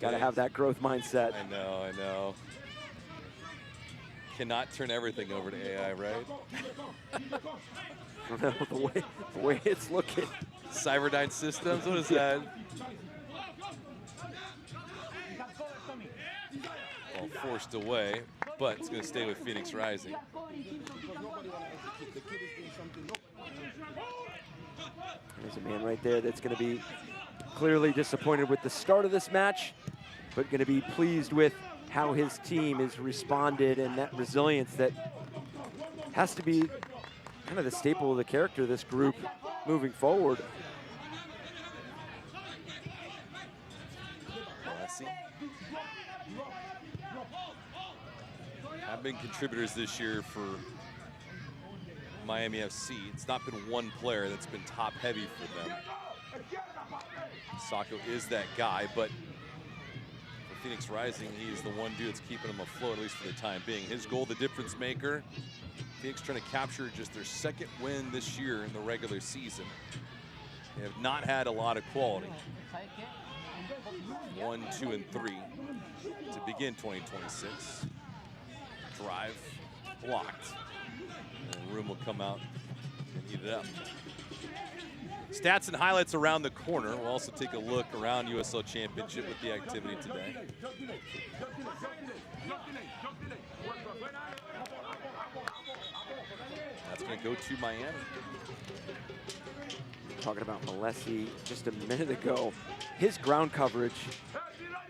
Speaker 2: Got to have that growth mindset.
Speaker 1: I know. Cannot turn everything over to AI, right?
Speaker 2: the way it's looking.
Speaker 1: Cyberdyne Systems, what is that? Well, forced away, but it's going to stay with Phoenix Rising.
Speaker 2: There's a man right there that's going to be clearly disappointed with the start of this match, but going to be pleased with how his team has responded and that resilience that has to be kind of the staple of the character of this group moving forward.
Speaker 1: Messi. Have been contributors this year for Miami FC. It's not been one player that's been top heavy for them. Sacco is that guy, but for Phoenix Rising, he is the one dude that's keeping them afloat, at least for the time being. His goal, the difference maker. Phoenix trying to capture just their second win this year in the regular season. They have not had a lot of quality. 1, 2, and 3 to begin 2026. Drive blocked. And the room will come out and eat it up. Stats and highlights around the corner. We'll also take a look around USL Championship with the activity today. That's going to go to Miami.
Speaker 2: Talking about Malesi just a minute ago, his ground coverage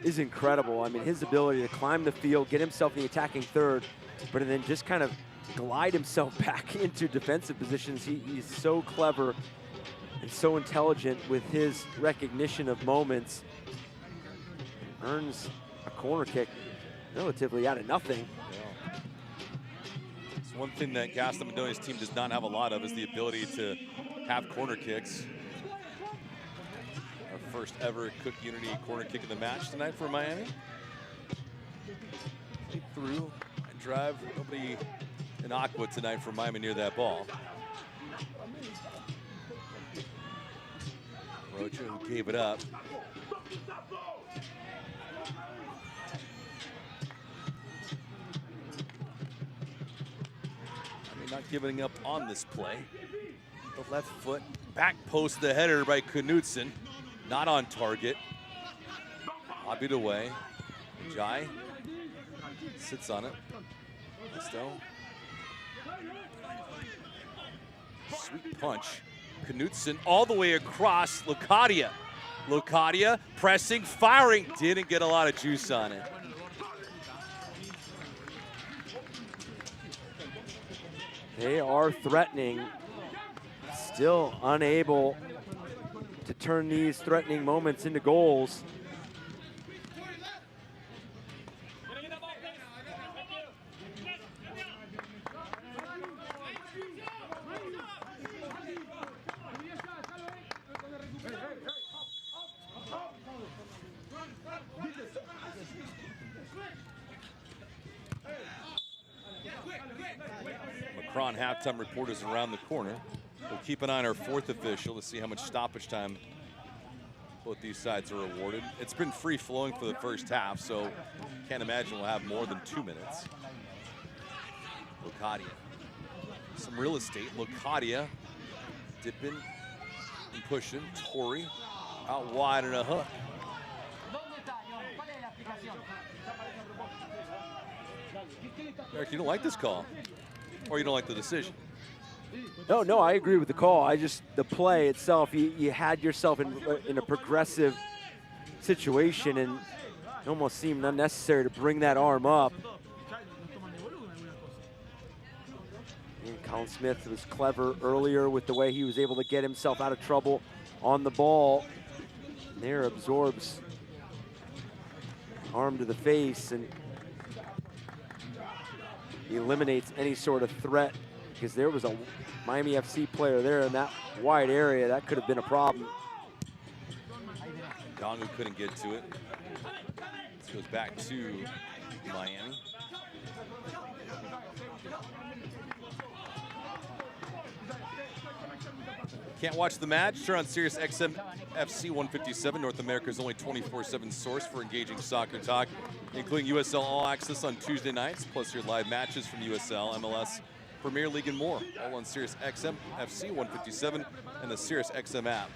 Speaker 2: is incredible. I mean, his ability to climb the field, get himself in the attacking third, but then just kind of glide himself back into defensive positions. He's so clever and so intelligent with his recognition of moments. Earns a corner kick relatively out of nothing.
Speaker 1: Yeah. It's one thing that Gaston Mendoza's team does not have a lot of is the ability to have corner kicks. Our first ever Cook Unity corner kick of the match tonight for Miami. Played through and drive. Nobody in Aqua tonight for Miami near that ball. Rocha, who gave it up. I mean, not giving up on this play. The left foot, back post the header by Knudsen. Not on target. Lobbied away. Jai sits on it. Still. Sweet punch. Knudsen all the way across. Locadia. Locadia pressing, firing. Didn't get a lot of juice on it.
Speaker 2: They are threatening, still unable to turn these threatening moments into goals.
Speaker 1: Macron halftime reporters around the corner. We'll keep an eye on our fourth official to see how much stoppage time both these sides are awarded. It's been free-flowing for the first half, so can't imagine we'll have more than 2 minutes. Locadia. Some real estate. Locadia dipping and pushing. Torrey out wide and a hook. Eric, you don't like this call, or you don't like the decision?
Speaker 2: No, I agree with the call. The play itself, you had yourself in a progressive situation, and it almost seemed unnecessary to bring that arm up. And Colin Smith was clever earlier with the way he was able to get himself out of trouble on the ball. And there absorbs arm to the face and eliminates any sort of threat, because there was a Miami FC player there in that wide area. That could have been a problem.
Speaker 1: Dongu couldn't get to it. This goes back to Miami. Can't watch the match? Turn on Sirius XM FC 157, North America's only 24/7 source for engaging soccer talk, including USL All Access on Tuesday nights, plus your live matches from USL, MLS, Premier League, and more. All on Sirius XM FC 157 and the Sirius XM app.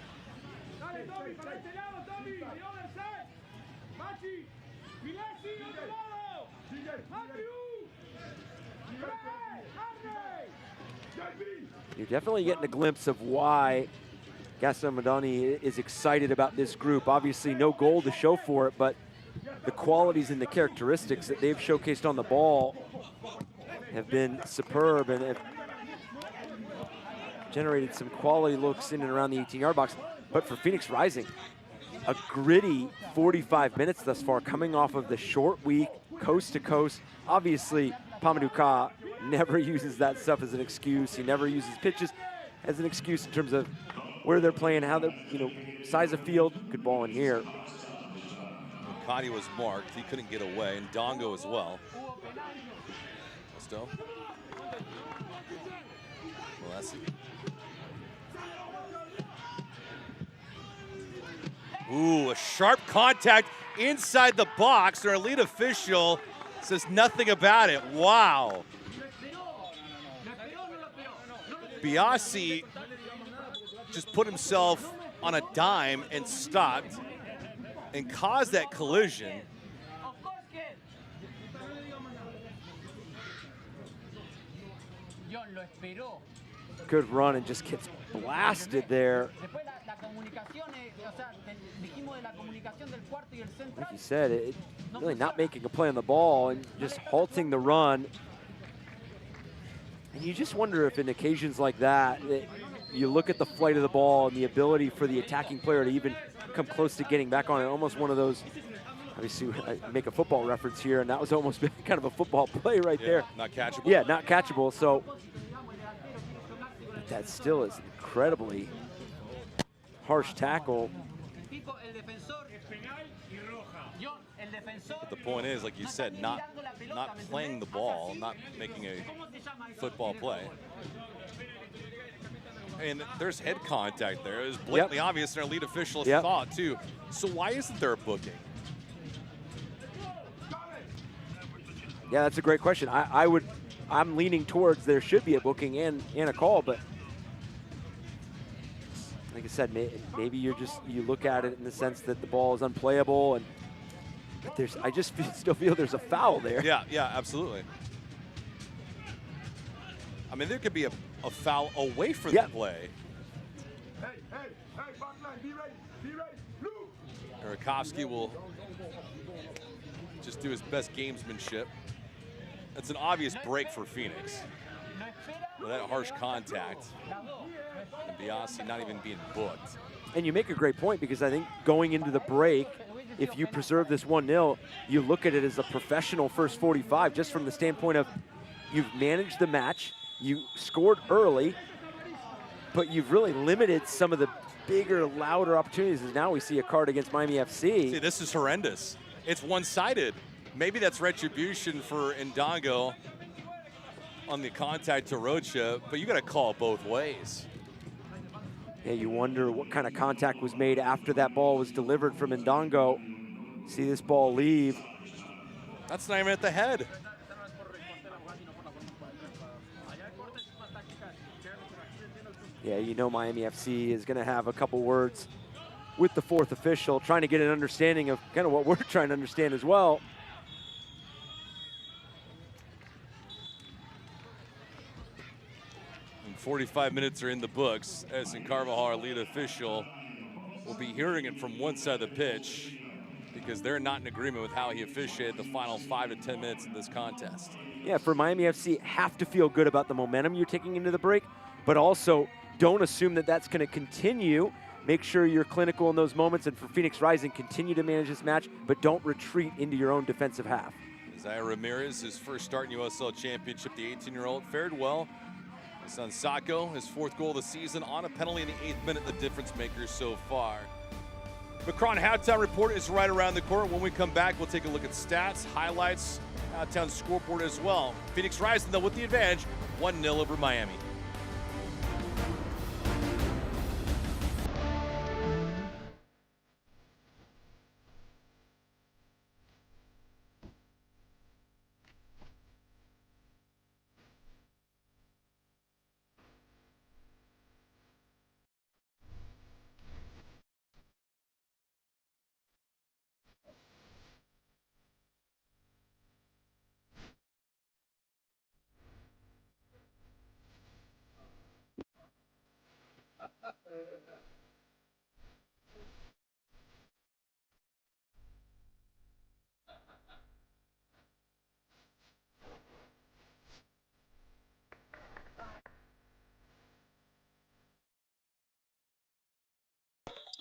Speaker 2: You're definitely getting a glimpse of why Gaston Madani is excited about this group. Obviously, no goal to show for it, but the qualities and the characteristics that they've showcased on the ball have been superb and have generated some quality looks in and around the 18-yard box. But for Phoenix Rising, a gritty 45 minutes thus far, coming off of the short week, coast to coast. Obviously, Pamadou Ka never uses that stuff as an excuse. He never uses pitches as an excuse in terms of where they're playing, how they're, size of field. Good ball in here.
Speaker 1: Cotty was marked. He couldn't get away, and Dongo as well. Still. Ooh, a sharp contact inside the box. Their lead official says nothing about it. Wow. Biasi just put himself on a dime and stopped and caused that collision.
Speaker 2: Good run and just gets blasted there. Like you said, really not making a play on the ball and just halting the run. And you just wonder if in occasions like that, you look at the flight of the ball and the ability for the attacking player to even come close to getting back on it. Almost one of those, obviously I make a football reference here, and that was almost kind of a football play right there.
Speaker 1: Not catchable.
Speaker 2: Yeah, not catchable. So that still is incredibly harsh tackle.
Speaker 1: But the point is, like you said, not playing the ball, not making a football play. And there's head contact there. It was blatantly obvious, and our lead official thought too. So why isn't there a booking?
Speaker 2: Yeah, that's a great question. I'm leaning towards there should be a booking and a call, but like I said, maybe you look at it in the sense that the ball is unplayable, and I just still feel there's a foul there.
Speaker 1: Yeah, absolutely. I mean, there could be a foul away from the play. Burakovsky will just do his best gamesmanship. That's an obvious break for Phoenix. With that harsh contact, and Biasi not even being booked.
Speaker 2: And you make a great point, because I think going into the break, if you preserve this 1-0, you look at it as a professional first 45, just from the standpoint of you've managed the match, you scored early, but you've really limited some of the bigger, louder opportunities. As now we see a card against Miami FC.
Speaker 1: See, this is horrendous. It's one-sided. Maybe that's retribution for Ndongo on the contact to Rocha, but you got to call it both ways.
Speaker 2: Yeah, you wonder what kind of contact was made after that ball was delivered from Ndongo. See this ball leave.
Speaker 1: That's not even at the head.
Speaker 2: Yeah, you know Miami FC is going to have a couple words with the fourth official, trying to get an understanding of kind of what we're trying to understand as well.
Speaker 1: And 45 minutes are in the books. Edson Carvajal, our lead official, will be hearing it from one side of the pitch because they're not in agreement with how he officiated the final 5 to 10 minutes of this contest.
Speaker 2: Yeah, for Miami FC, have to feel good about the momentum you're taking into the break, but also don't assume that that's going to continue. Make sure you're clinical in those moments, and for Phoenix Rising, continue to manage this match, but don't retreat into your own defensive half.
Speaker 1: Isaiah Ramirez, his first start in USL Championship, the 18-year-old, fared well. His son Sacco, his 4th goal of the season on a penalty in the 8th minute, the difference maker so far. Macron Halftime Report is right around the corner. When we come back, we'll take a look at stats, highlights, Halftime scoreboard as well. Phoenix Rising, though, with the advantage, 1-0 over Miami.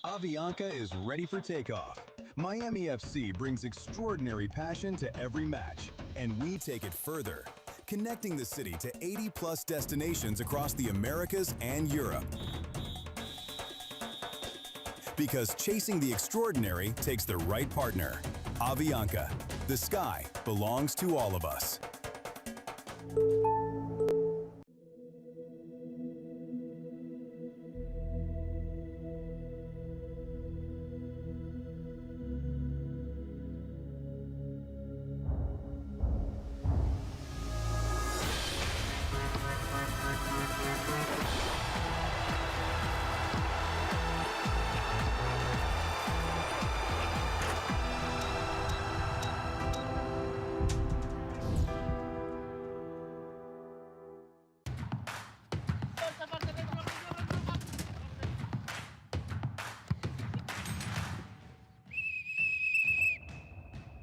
Speaker 3: Avianca is ready for takeoff. Miami FC brings extraordinary passion to every match, and we take it further, connecting the city to 80+ destinations across the Americas and Europe. Because chasing the extraordinary takes the right partner. Avianca, the sky belongs to all of us.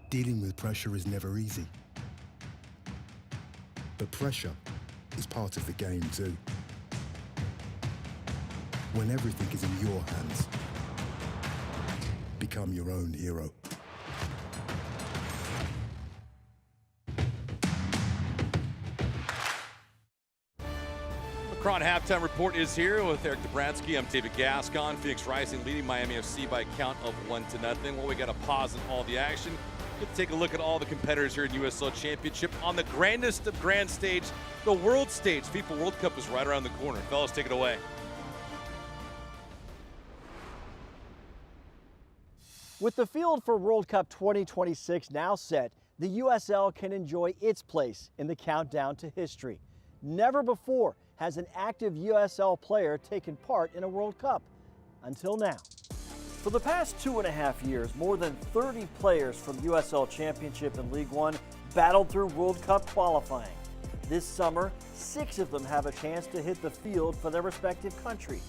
Speaker 4: Dealing with pressure is never easy. But pressure is part of the game too. When everything is in your hands, become your own hero.
Speaker 1: Macron Halftime Report is here with Eric Dobransky. I'm David Gascon. Phoenix Rising leading Miami FC by a count of 1-0. Well, we got to pause in all the action. Get to take a look at all the competitors here in USL Championship on the grandest of grand stage, the world stage. FIFA World Cup is right around the corner. Fellas, take it away.
Speaker 6: With the field for World Cup 2026 now set, the USL can enjoy its place in the countdown to history. Never before has an active USL player taken part in a World Cup, until now. For the past 2.5 years, more than 30 players from USL Championship and League One battled through World Cup qualifying. This summer, 6 of them have a chance to hit the field for their respective country.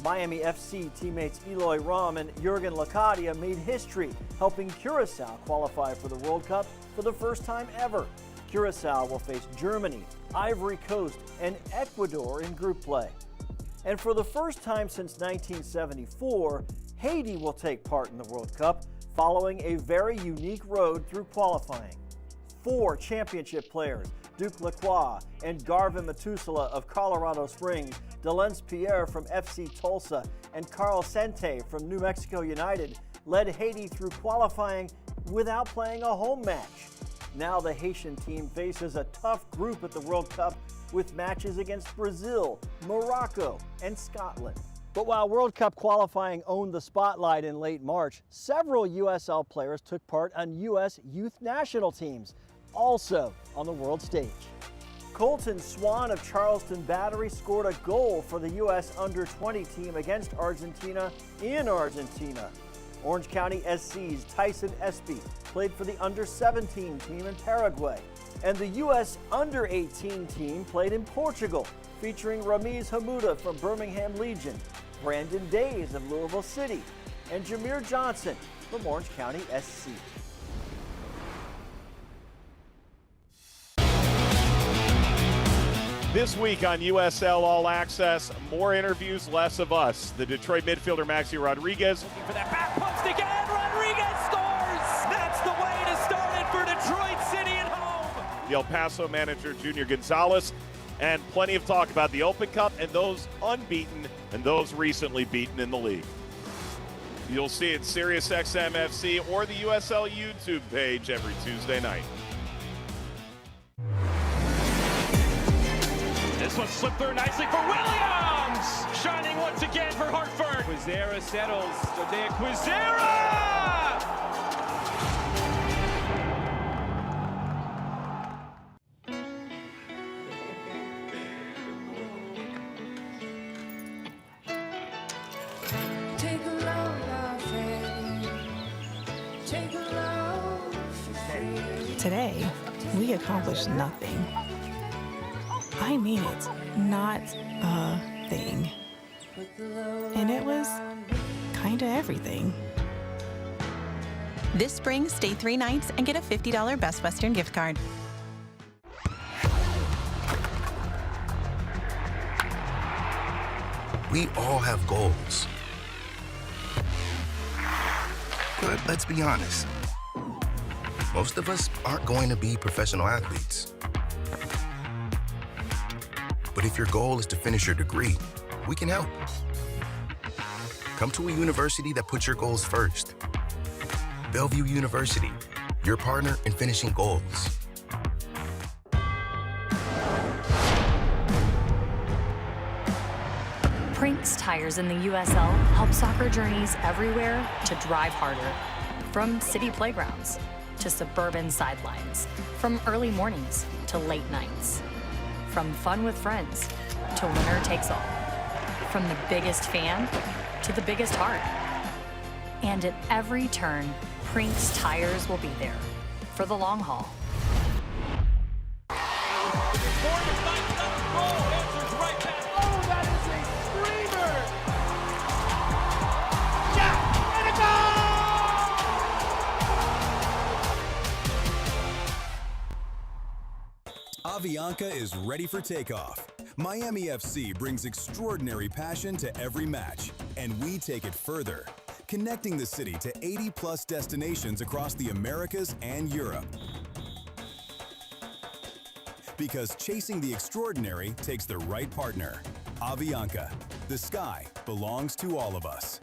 Speaker 6: Miami FC teammates Eloy Ram and Jurgen Locadia made history, helping Curacao qualify for the World Cup for the first time ever. Curacao will face Germany, Ivory Coast, and Ecuador in group play. And for the first time since 1974, Haiti will take part in the World Cup, following a very unique road through qualifying. 4 championship players, Duke Lacroix and Garvin Matusala of Colorado Springs, Delence Pierre from FC Tulsa, and Carl Sente from New Mexico United led Haiti through qualifying without playing a home match. Now the Haitian team faces a tough group at the World Cup with matches against Brazil, Morocco, and Scotland. But while World Cup qualifying owned the spotlight in late March, several USL players took part on U.S. youth national teams, also on the world stage. Colton Swan of Charleston Battery scored a goal for the U.S. Under-20 team against Argentina in Argentina. Orange County SC's Tyson Espy played for the Under-17 team in Paraguay. And the U.S. Under-18 team played in Portugal, featuring Ramiz Hamuda from Birmingham Legion, Brandon Days of Louisville City, and Jameer Johnson from Orange County SC.
Speaker 7: This week on USL All Access, more interviews, less of us. The Detroit midfielder Maxi Rodriguez.
Speaker 8: Looking for that back post again, Rodriguez scores! That's the way to start it for Detroit City at home!
Speaker 7: The El Paso manager Junior Gonzalez, and plenty of talk about the Open Cup and those unbeaten and those recently beaten in the league. You'll see it SiriusXM FC or the USL YouTube page every Tuesday night.
Speaker 8: This one slipped through nicely for Williams! Shining once again for Hartford. Quizera settles. Jodea Quizera!
Speaker 9: Take a load off it. Take a load for free.
Speaker 10: Today, we accomplished nothing. I mean it, not a thing. And it was kinda everything.
Speaker 11: This spring, stay 3 nights and get a $50 Best Western gift card.
Speaker 12: We all have goals. But let's be honest, most of us aren't going to be professional athletes. But if your goal is to finish your degree, we can help. Come to a university that puts your goals first. Bellevue University, your partner in finishing goals.
Speaker 13: Prinks tires in the USL help soccer journeys everywhere to drive harder. From city playgrounds to suburban sidelines, from early mornings to late nights. From fun with friends to winner takes all. From the biggest fan to the biggest heart. And at every turn, Prinks tires will be there for the long haul.
Speaker 3: Avianca is ready for takeoff. Miami FC brings extraordinary passion to every match, and we take it further, connecting the city to 80+ destinations across the Americas and Europe. Because chasing the extraordinary takes the right partner. Avianca, the sky belongs to all of us.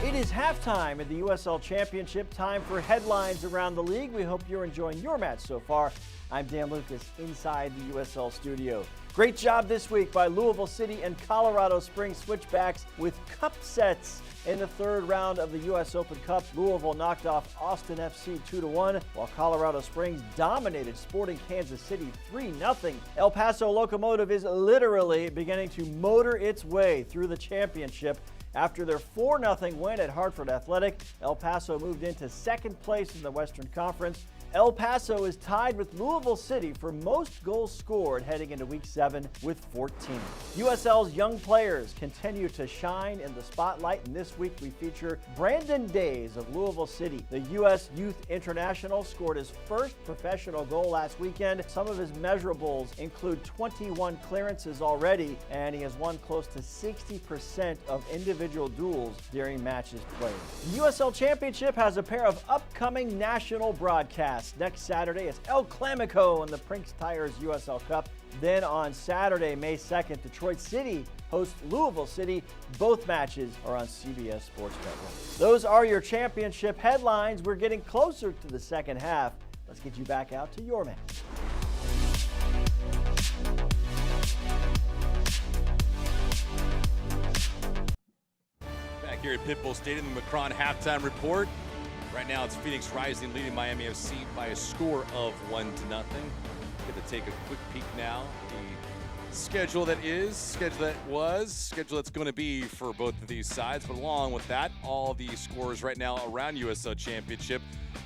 Speaker 6: It is halftime at the USL Championship. Time for headlines around the league. We hope you're enjoying your match so far. I'm Dan Lucas inside the USL studio. Great job this week by Louisville City and Colorado Springs Switchbacks with cup sets. In the third round of the U.S. Open Cup, Louisville knocked off Austin FC 2-1, while Colorado Springs dominated Sporting Kansas City 3-0. El Paso Locomotive is literally beginning to motor its way through the championship. After their 4-0 win at Hartford Athletic, El Paso moved into second place in the Western Conference. El Paso is tied with Louisville City for most goals scored heading into Week 7 with 14. USL's young players continue to shine in the spotlight, and this week we feature Brandon Days of Louisville City. The U.S. Youth International scored his first professional goal last weekend. Some of his measurables include 21 clearances already, and he has won close to 60% of individual duels during matches played. The USL Championship has a pair of upcoming national broadcasts. Next Saturday, it's El Clamico and the Prinks Tires USL Cup. Then on Saturday, May 2nd, Detroit City hosts Louisville City. Both matches are on CBS Sports Network. Those are your championship headlines. We're getting closer to the second half. Let's get you back out to your match.
Speaker 1: here at Pitbull Stadium, the Macron halftime report. Right now it's Phoenix Rising leading Miami FC by a score of 1-0. Going to take a quick peek now. The schedule that is, schedule that was, schedule that's going to be for both of these sides. But along with that, all the scores right now around USL Championship.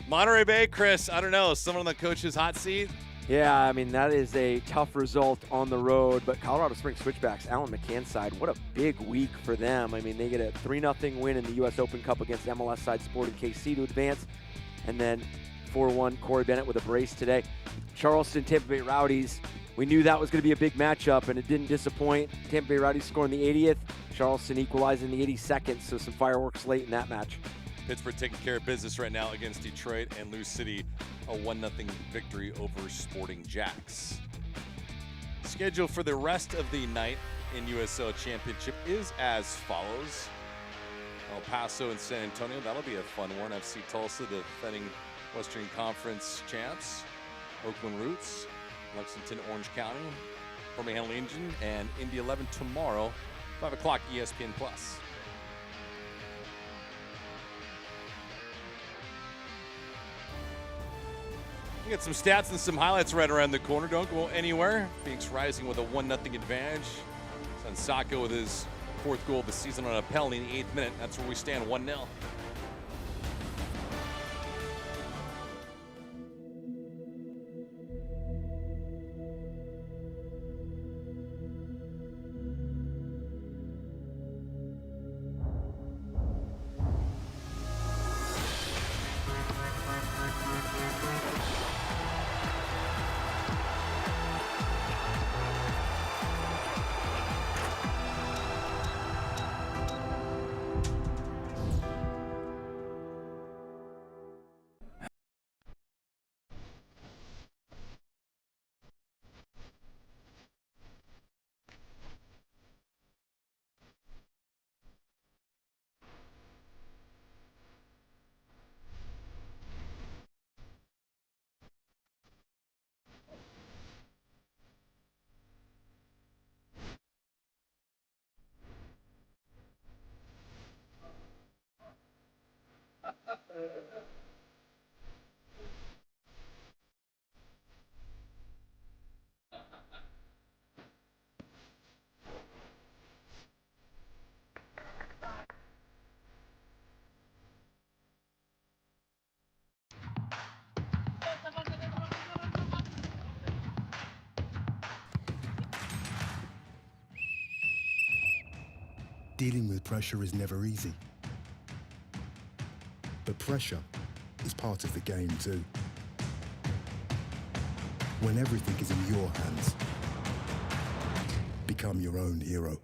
Speaker 1: Monterey Bay, Chris, I don't know, someone on the coach's hot seat?
Speaker 2: Yeah, I mean, that is a tough result on the road, but Colorado Springs Switchbacks, Alan McCann's side, what a big week for them. I mean, they get a 3-0 win in the U.S. Open Cup against MLS side Sporting KC to advance, and then 4-1 Corey Bennett with a brace today. Charleston, Tampa Bay Rowdies, we knew that was going to be a big matchup, and it didn't disappoint. Tampa Bay Rowdies scoring the 80th, Charleston equalizing the 82nd, so some fireworks late in that match.
Speaker 1: Pittsburgh taking care of business right now against Detroit, and Lou City a 1-0 victory over Sporting Jacks. Schedule for the rest of the night in USL Championship is as follows. El Paso and San Antonio, that'll be a fun one. FC Tulsa defending Western Conference champs. Oakland Roots, Lexington, Orange County, Birmingham Legion, and Indy 11 tomorrow, 5 o'clock ESPN+. You get some stats and some highlights right around the corner. Don't go anywhere. Phoenix Rising with a 1-0 advantage. Sansako with his 4th goal of the season on a penalty in the 8th minute. That's where we stand, 1-0.
Speaker 4: Dealing with pressure is never easy. But pressure is part of the game too. When everything is in your hands, become your own hero.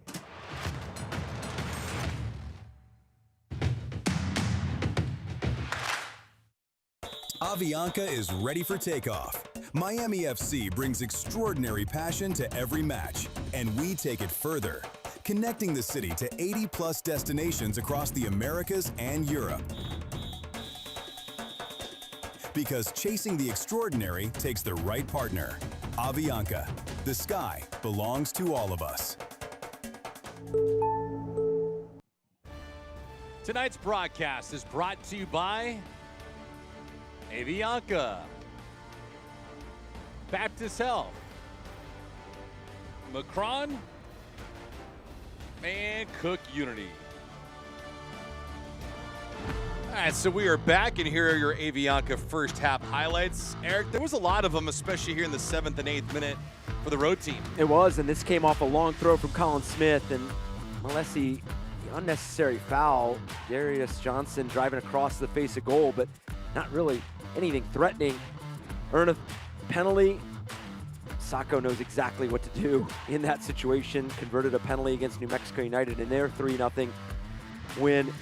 Speaker 3: Avianca is ready for takeoff. Miami FC brings extraordinary passion to every match, and we take it further, connecting the city to 80+ destinations across the Americas and Europe. Because chasing the extraordinary takes the right partner. Avianca, the sky belongs to all of us.
Speaker 1: Tonight's broadcast is brought to you by Avianca, Baptist Health, Macron, and Cook Unity. All right, so we are back, and here are your Avianca first half highlights. Eric, there was a lot of them, especially here in the 7th and 8th minute for the road team.
Speaker 2: It was, and this came off a long throw from Colin Smith, and Malesi, the unnecessary foul. Darius Johnson driving across the face of goal, but not really anything threatening. Earn a penalty. Sacco knows exactly what to do in that situation. Converted a penalty against New Mexico United in their 3-0 win.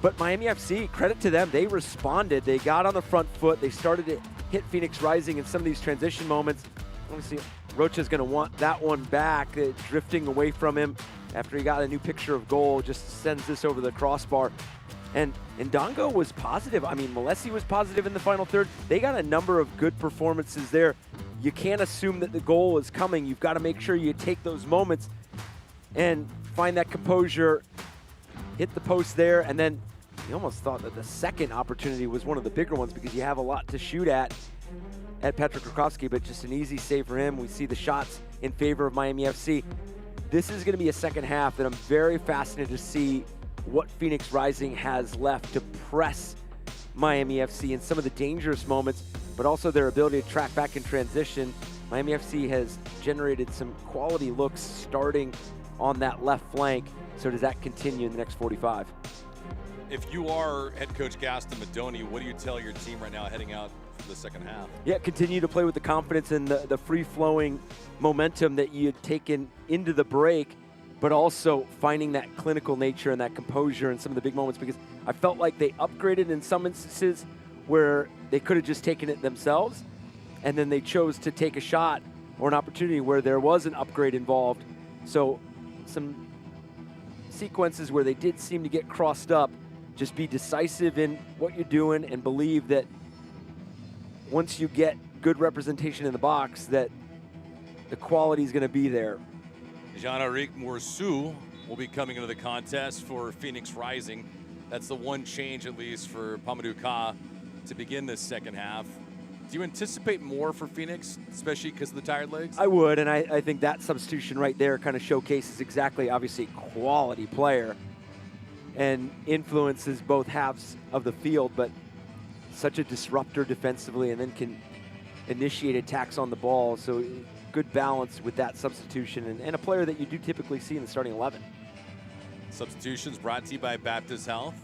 Speaker 2: But Miami FC, credit to them, they responded. They got on the front foot. They started to hit Phoenix Rising in some of these transition moments. Obviously, Rocha's going to want that one back, drifting away from him after he got a new picture of goal, just sends this over the crossbar. And Ndongo was positive. I mean, Malesi was positive in the final third. They got a number of good performances there. You can't assume that the goal is coming. You've got to make sure you take those moments and find that composure hit the post there, and then you almost thought that the second opportunity was one of the bigger ones because you have a lot to shoot at Patrick Krakowski, but just an easy save for him. We see the shots in favor of Miami FC. This is going to be a second half that I'm very fascinated to see what Phoenix Rising has left to press Miami FC in some of the dangerous moments, but also their ability to track back in transition. Miami FC has generated some quality looks starting on that left flank. So does that continue in the next 45?
Speaker 1: If you are head coach Gaston Madoni, what do you tell your team right now heading out for the second half?
Speaker 2: Yeah, continue to play with the confidence and the free-flowing momentum that you had taken into the break, but also finding that clinical nature and that composure in some of the big moments, because I felt like they upgraded in some instances where they could have just taken it themselves, and then they chose to take a shot or an opportunity where there was an upgrade involved. So some sequences where they did seem to get crossed up. Just be decisive in what you're doing and believe that once you get good representation in the box, that the quality is going to be there.
Speaker 1: Jean-Eric Mourssou will be coming into the contest for Phoenix Rising. That's the one change, at least, for Pamadou Ka to begin this second half. Do you anticipate more for Phoenix, especially because of the tired legs?
Speaker 2: I would, and I think that substitution right there kind of showcases exactly, obviously, quality player and influences both halves of the field, but such a disruptor defensively and then can initiate attacks on the ball. So good balance with that substitution and a player that you do typically see in the starting 11.
Speaker 1: Substitutions brought to you by Baptist Health.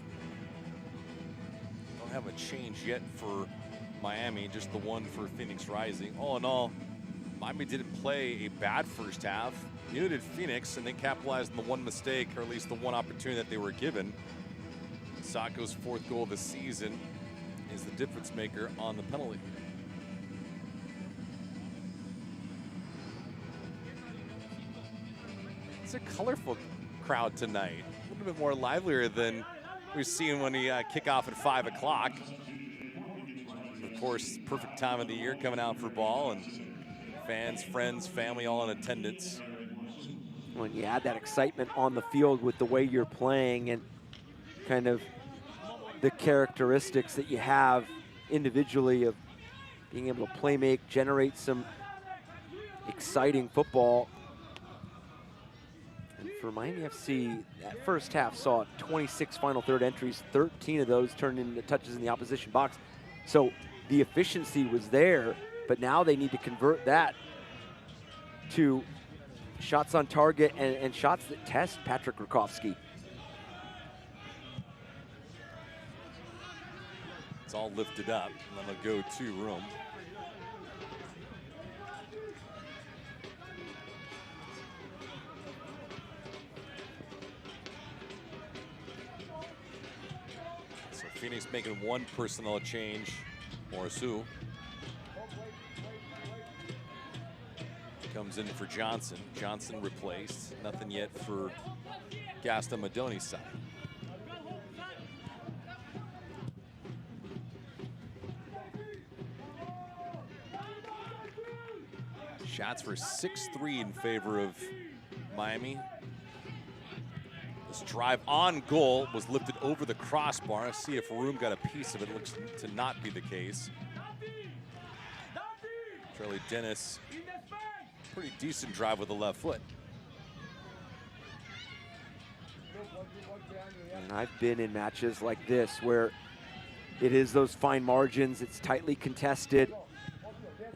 Speaker 1: Don't have a change yet for Miami, just the one for Phoenix Rising. All in all, Miami didn't play a bad first half. Neither did Phoenix, and they capitalized on the one mistake, or at least the one opportunity that they were given. Sacco's fourth goal of the season is the difference maker on the penalty. It's a colorful crowd tonight. A little bit more livelier than we've seen when we kick off at 5 o'clock. Of course, perfect time of the year coming out for ball, and fans, friends, family all in attendance.
Speaker 2: When you add that excitement on the field with the way you're playing and kind of the characteristics that you have individually of being able to play make, generate some exciting football. And for Miami FC, that first half saw 26 final third entries, 13 of those turned into touches in the opposition box. So the efficiency was there, but now they need to convert that to shots on target and shots that test Patrick Krakowski.
Speaker 1: It's all lifted up in the go-to room. So Phoenix making one personnel change. Mourssou comes in for Johnson. Johnson replaced. Nothing yet for Gaston Madoni's side. Shots for 6-3 in favor of Miami. This drive on goal was lifted over the crossbar. Let's see if Room got a piece of it. Looks to not be the case. Charlie Dennis, pretty decent drive with the left foot.
Speaker 2: And I've been in matches like this where it is those fine margins, it's tightly contested.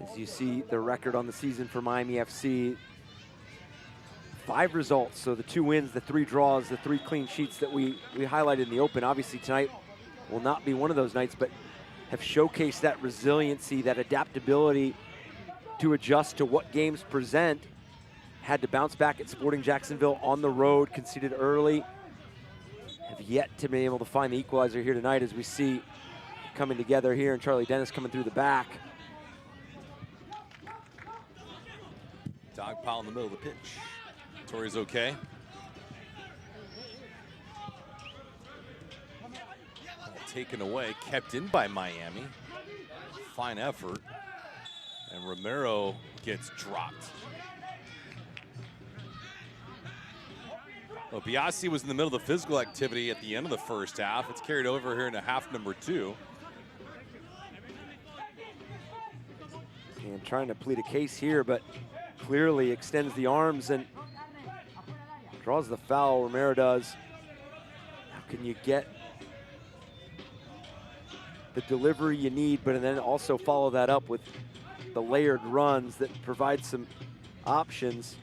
Speaker 2: As you see the record on the season for Miami FC, 5 results, so the 2 wins, the 3 draws, the 3 clean sheets that we highlighted in the open. Obviously tonight will not be one of those nights, but have showcased that resiliency, that adaptability to adjust to what games present. Had to bounce back at Sporting Jacksonville on the road, conceded early. Have yet to be able to find the equalizer here tonight, as we see coming together here, and Charlie Dennis coming through the back.
Speaker 1: Dog pile in the middle of the pitch. Torres okay. Taken away, kept in by Miami. Fine effort. And Romero gets dropped. Well, Biasi was in the middle of the physical activity at the end of the first half. It's carried over here into half number 2.
Speaker 2: And trying to plead a case here, but clearly extends the arms and draws the foul. Romero does. How can you get the delivery you need, but then also follow that up with the layered runs that provide some options?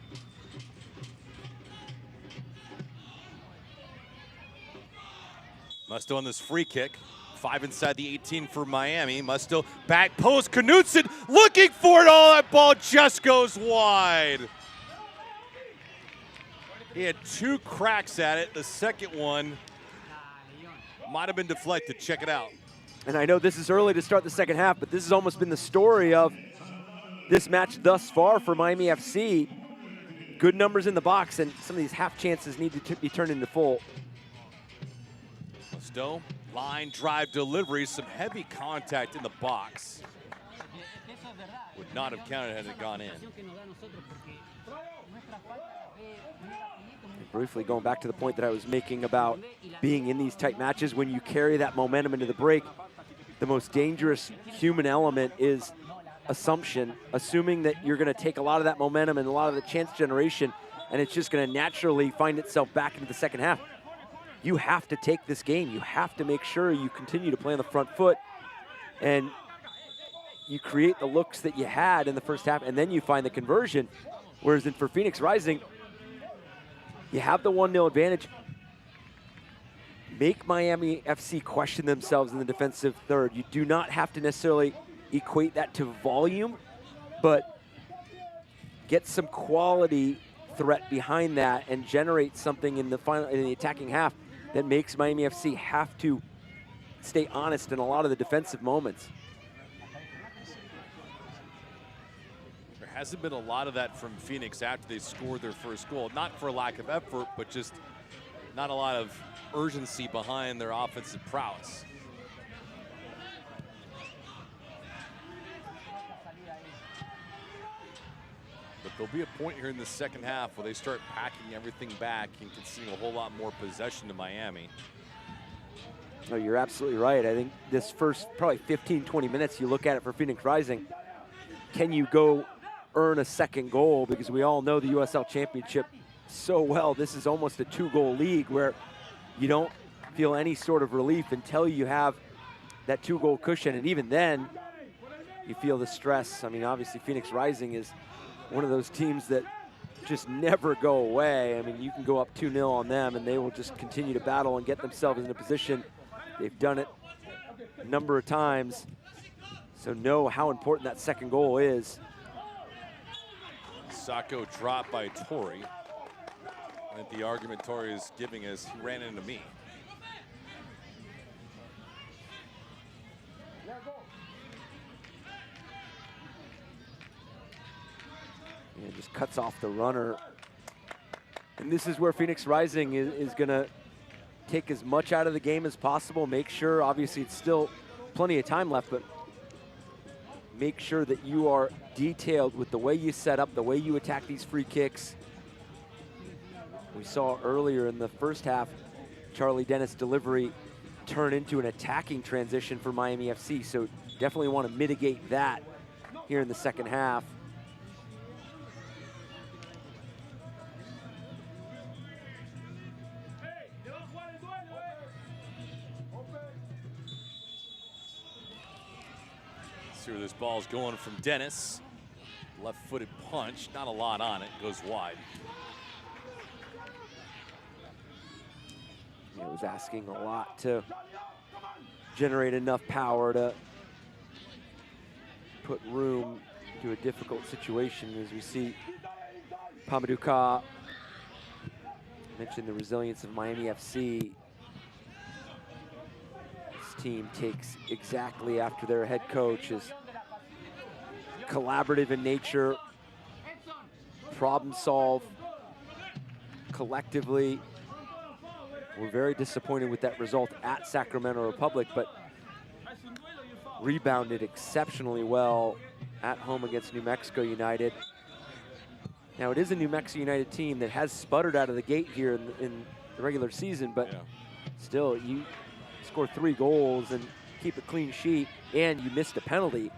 Speaker 1: Musto on this free kick. 5 inside the 18 for Miami. Musto back post. Knutson looking for it. Oh, that ball just goes wide. He had 2 cracks at it. The second one might have been deflected. Check it out.
Speaker 2: And I know this is early to start the second half, but this has almost been the story of this match thus far for Miami FC. Good numbers in the box, and some of these half chances need to be turned into full.
Speaker 1: Musto, line drive delivery, some heavy contact in the box. Would not have counted had it gone in.
Speaker 2: Briefly going back to the point that I was making about being in these tight matches, when you carry that momentum into the break, the most dangerous human element is assumption, assuming that you're going to take a lot of that momentum and a lot of the chance generation, and it's just going to naturally find itself back into the second half. You have to take this game. You have to make sure you continue to play on the front foot, and you create the looks that you had in the first half, and then you find the conversion. Whereas for Phoenix Rising, you have the 1-0 advantage. Make Miami FC question themselves in the defensive third. You do not have to necessarily equate that to volume, but get some quality threat behind that and generate something in the attacking half that makes Miami FC have to stay honest in a lot of the defensive moments.
Speaker 1: There hasn't been a lot of that from Phoenix after they scored their first goal. Not for lack of effort, but just not a lot of urgency behind their offensive prowess. But there'll be a point here in the second half where they start packing everything back and conceding a whole lot more possession to Miami.
Speaker 2: No, you're absolutely right. I think this first probably 15, 20 minutes, you look at it for Phoenix Rising, can you go earn a second goal? Because we all know the USL Championship so well. This is almost a 2-goal league where you don't feel any sort of relief until you have that 2-goal cushion. And even then, you feel the stress. I mean, obviously Phoenix Rising is one of those teams that just never go away. I mean, you can go up 2-0 on them and they will just continue to battle and get themselves in a position. They've done it a number of times, so know how important that second goal is.
Speaker 1: Sacco dropped by Torrey. I think the argument Torrey is giving is he ran into me.
Speaker 2: And just cuts off the runner. And this is where Phoenix Rising is going to take as much out of the game as possible. Make sure, obviously it's still plenty of time left, but make sure that you are detailed with the way you set up, the way you attack these free kicks. We saw earlier in the first half, Charlie Dennis' delivery turn into an attacking transition for Miami FC, so definitely want to mitigate that here in the second half.
Speaker 1: See where this ball's going from Dennis. Left-footed punch, not a lot on it, goes wide.
Speaker 2: It was asking a lot to generate enough power to put room to a difficult situation. As we see Pamadou Ka mentioned the resilience of Miami FC. This team takes exactly after their head coach, is collaborative in nature, problem solve collectively. We're very disappointed with that result at Sacramento Republic, but rebounded exceptionally well at home against New Mexico United. Now, it is a New Mexico United team that has sputtered out of the gate here in the regular season, but still, you score 3 goals and keep a clean sheet, and you missed a penalty.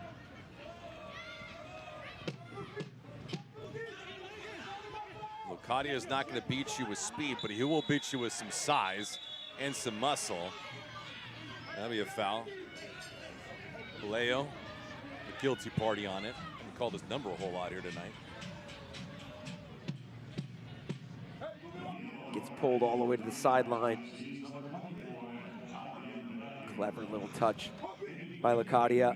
Speaker 1: Locadia is not going to beat you with speed, but he will beat you with some size and some muscle. That'll be a foul. Leo, the guilty party on it. We called his number a whole lot here tonight.
Speaker 2: Gets pulled all the way to the sideline. Clever little touch by Locadia.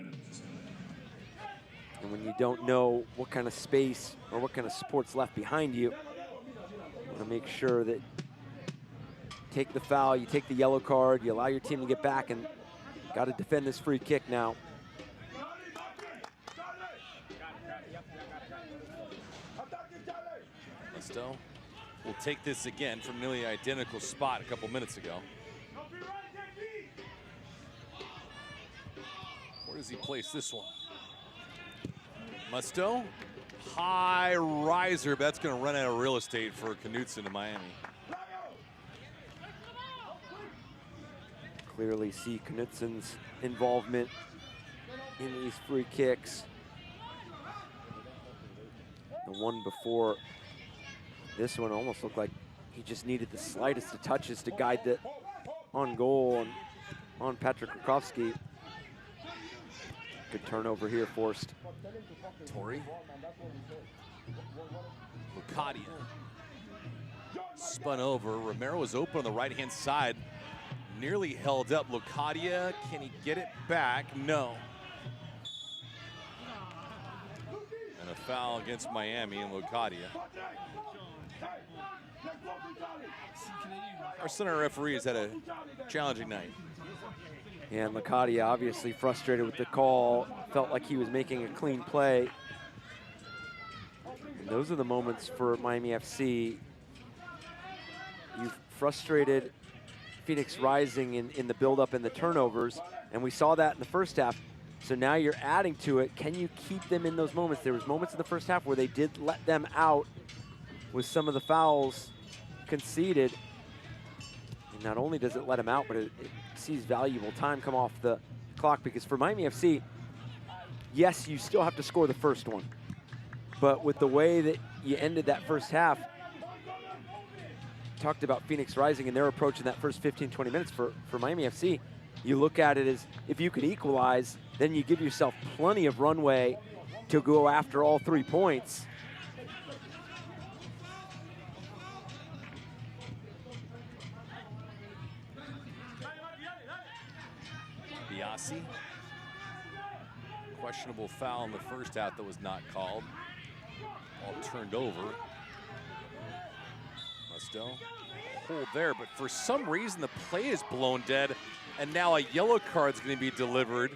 Speaker 2: And when you don't know what kind of space or what kind of support's left behind you, you want to make sure that you take the foul, you take the yellow card, you allow your team to get back, and got to defend this free kick now.
Speaker 1: Musto will take this again from nearly identical spot a couple minutes ago. Where does he place this one? Musto, high riser, but that's going to run out of real estate for Knutson in Miami.
Speaker 2: Clearly see Knutson's involvement in these free kicks. The one before this one almost looked like he just needed the slightest of touches to guide the on goal on Patrick Krakowski. Good turnover here forced.
Speaker 1: Torrey. Locadia. Spun over. Romero was open on the right-hand side. Nearly held up. Locadia, can he get it back? No. And a foul against Miami and Locadia. Our center referee has had a challenging night.
Speaker 2: And Locadia obviously frustrated with the call, felt like he was making a clean play. And those are the moments for Miami FC. You've frustrated Phoenix Rising in the build-up and the turnovers, and we saw that in the first half. So now you're adding to it. Can you keep them in those moments? There was moments in the first half where they did let them out with some of the fouls conceded. And not only does it let them out, but it sees valuable time come off the clock, because for Miami FC, yes, you still have to score the first one. But with the way that you ended that first half, talked about Phoenix Rising and their approach in that first 15, 20 minutes for Miami FC, you look at it as if you can equalize, then you give yourself plenty of runway to go after all 3 points.
Speaker 1: Biasi. Questionable foul in the first half that was not called. All turned over. Musto. Hold there, but for some reason the play is blown dead, and now a yellow card's going to be delivered.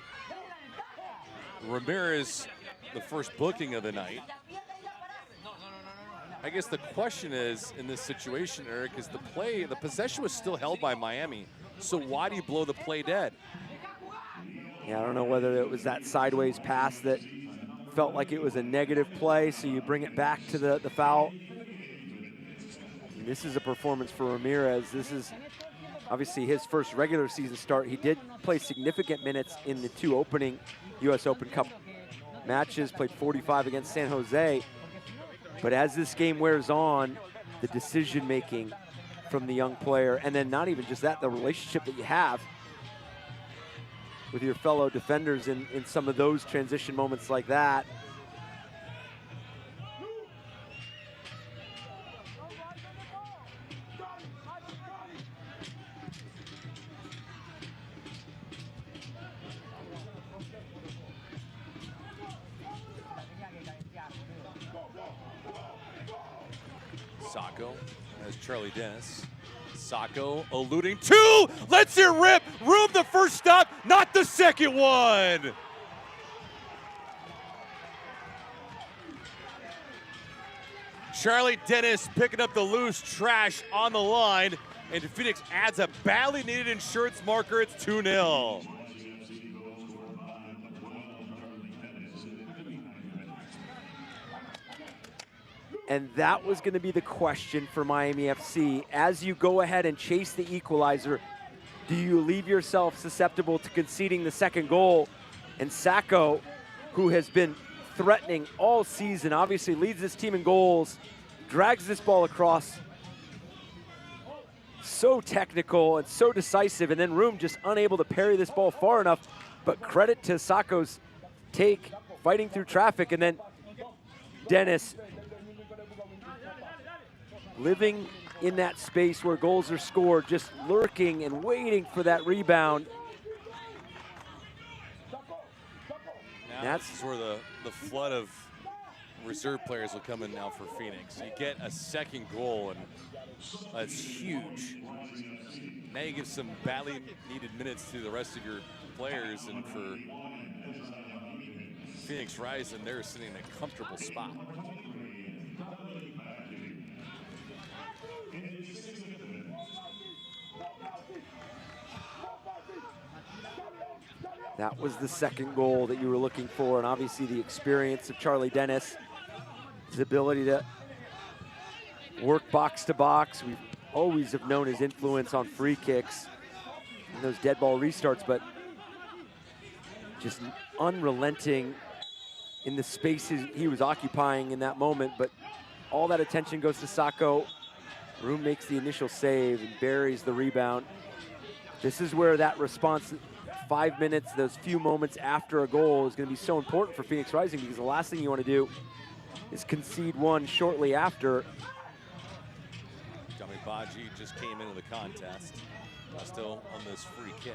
Speaker 1: Ramirez, the first booking of the night. I guess the question is, in this situation, Eric, is the possession was still held by Miami, so why do you blow the play dead?
Speaker 2: Yeah, I don't know whether it was that sideways pass that felt like it was a negative play, so you bring it back to the foul. And this is a performance for Ramirez. This is obviously his first regular season start. He did play significant minutes in the 2 opening US Open Cup matches, played 45 against San Jose. But as this game wears on, the decision-making from the young player, and then not even just that, the relationship that you have with your fellow defenders in some of those transition moments like that.
Speaker 1: Sacco has Charlie Dennis. Sacco alluding to, lets it rip. Room the first stop, not the second one. Charlie Dennis picking up the loose trash on the line, and Phoenix adds a badly needed insurance marker. It's 2-0.
Speaker 2: And that was going to be the question for Miami FC. As you go ahead and chase the equalizer, do you leave yourself susceptible to conceding the second goal? And Sacco, who has been threatening all season, obviously leads this team in goals, drags this ball across. So technical and so decisive, and then Room just unable to parry this ball far enough. But credit to Sacco's take, fighting through traffic, and then Dennis living in that space where goals are scored, just lurking and waiting for that rebound.
Speaker 1: Now this is where the flood of reserve players will come in now for Phoenix. You get a second goal, and that's huge. Now you give some badly needed minutes to the rest of your players, and for Phoenix Rising, they're sitting in a comfortable spot.
Speaker 2: That was the second goal that you were looking for, and obviously the experience of Charlie Dennis, his ability to work box to box. We always have known his influence on free kicks and those dead ball restarts, but just unrelenting in the spaces he was occupying in that moment. But all that attention goes to Sacco. Room makes the initial save and buries the rebound. This is where that response, 5 minutes, those few moments after a goal, is going to be so important for Phoenix Rising, because the last thing you want to do is concede one shortly after.
Speaker 1: Tommy Baji just came into the contest. Still on this free kick.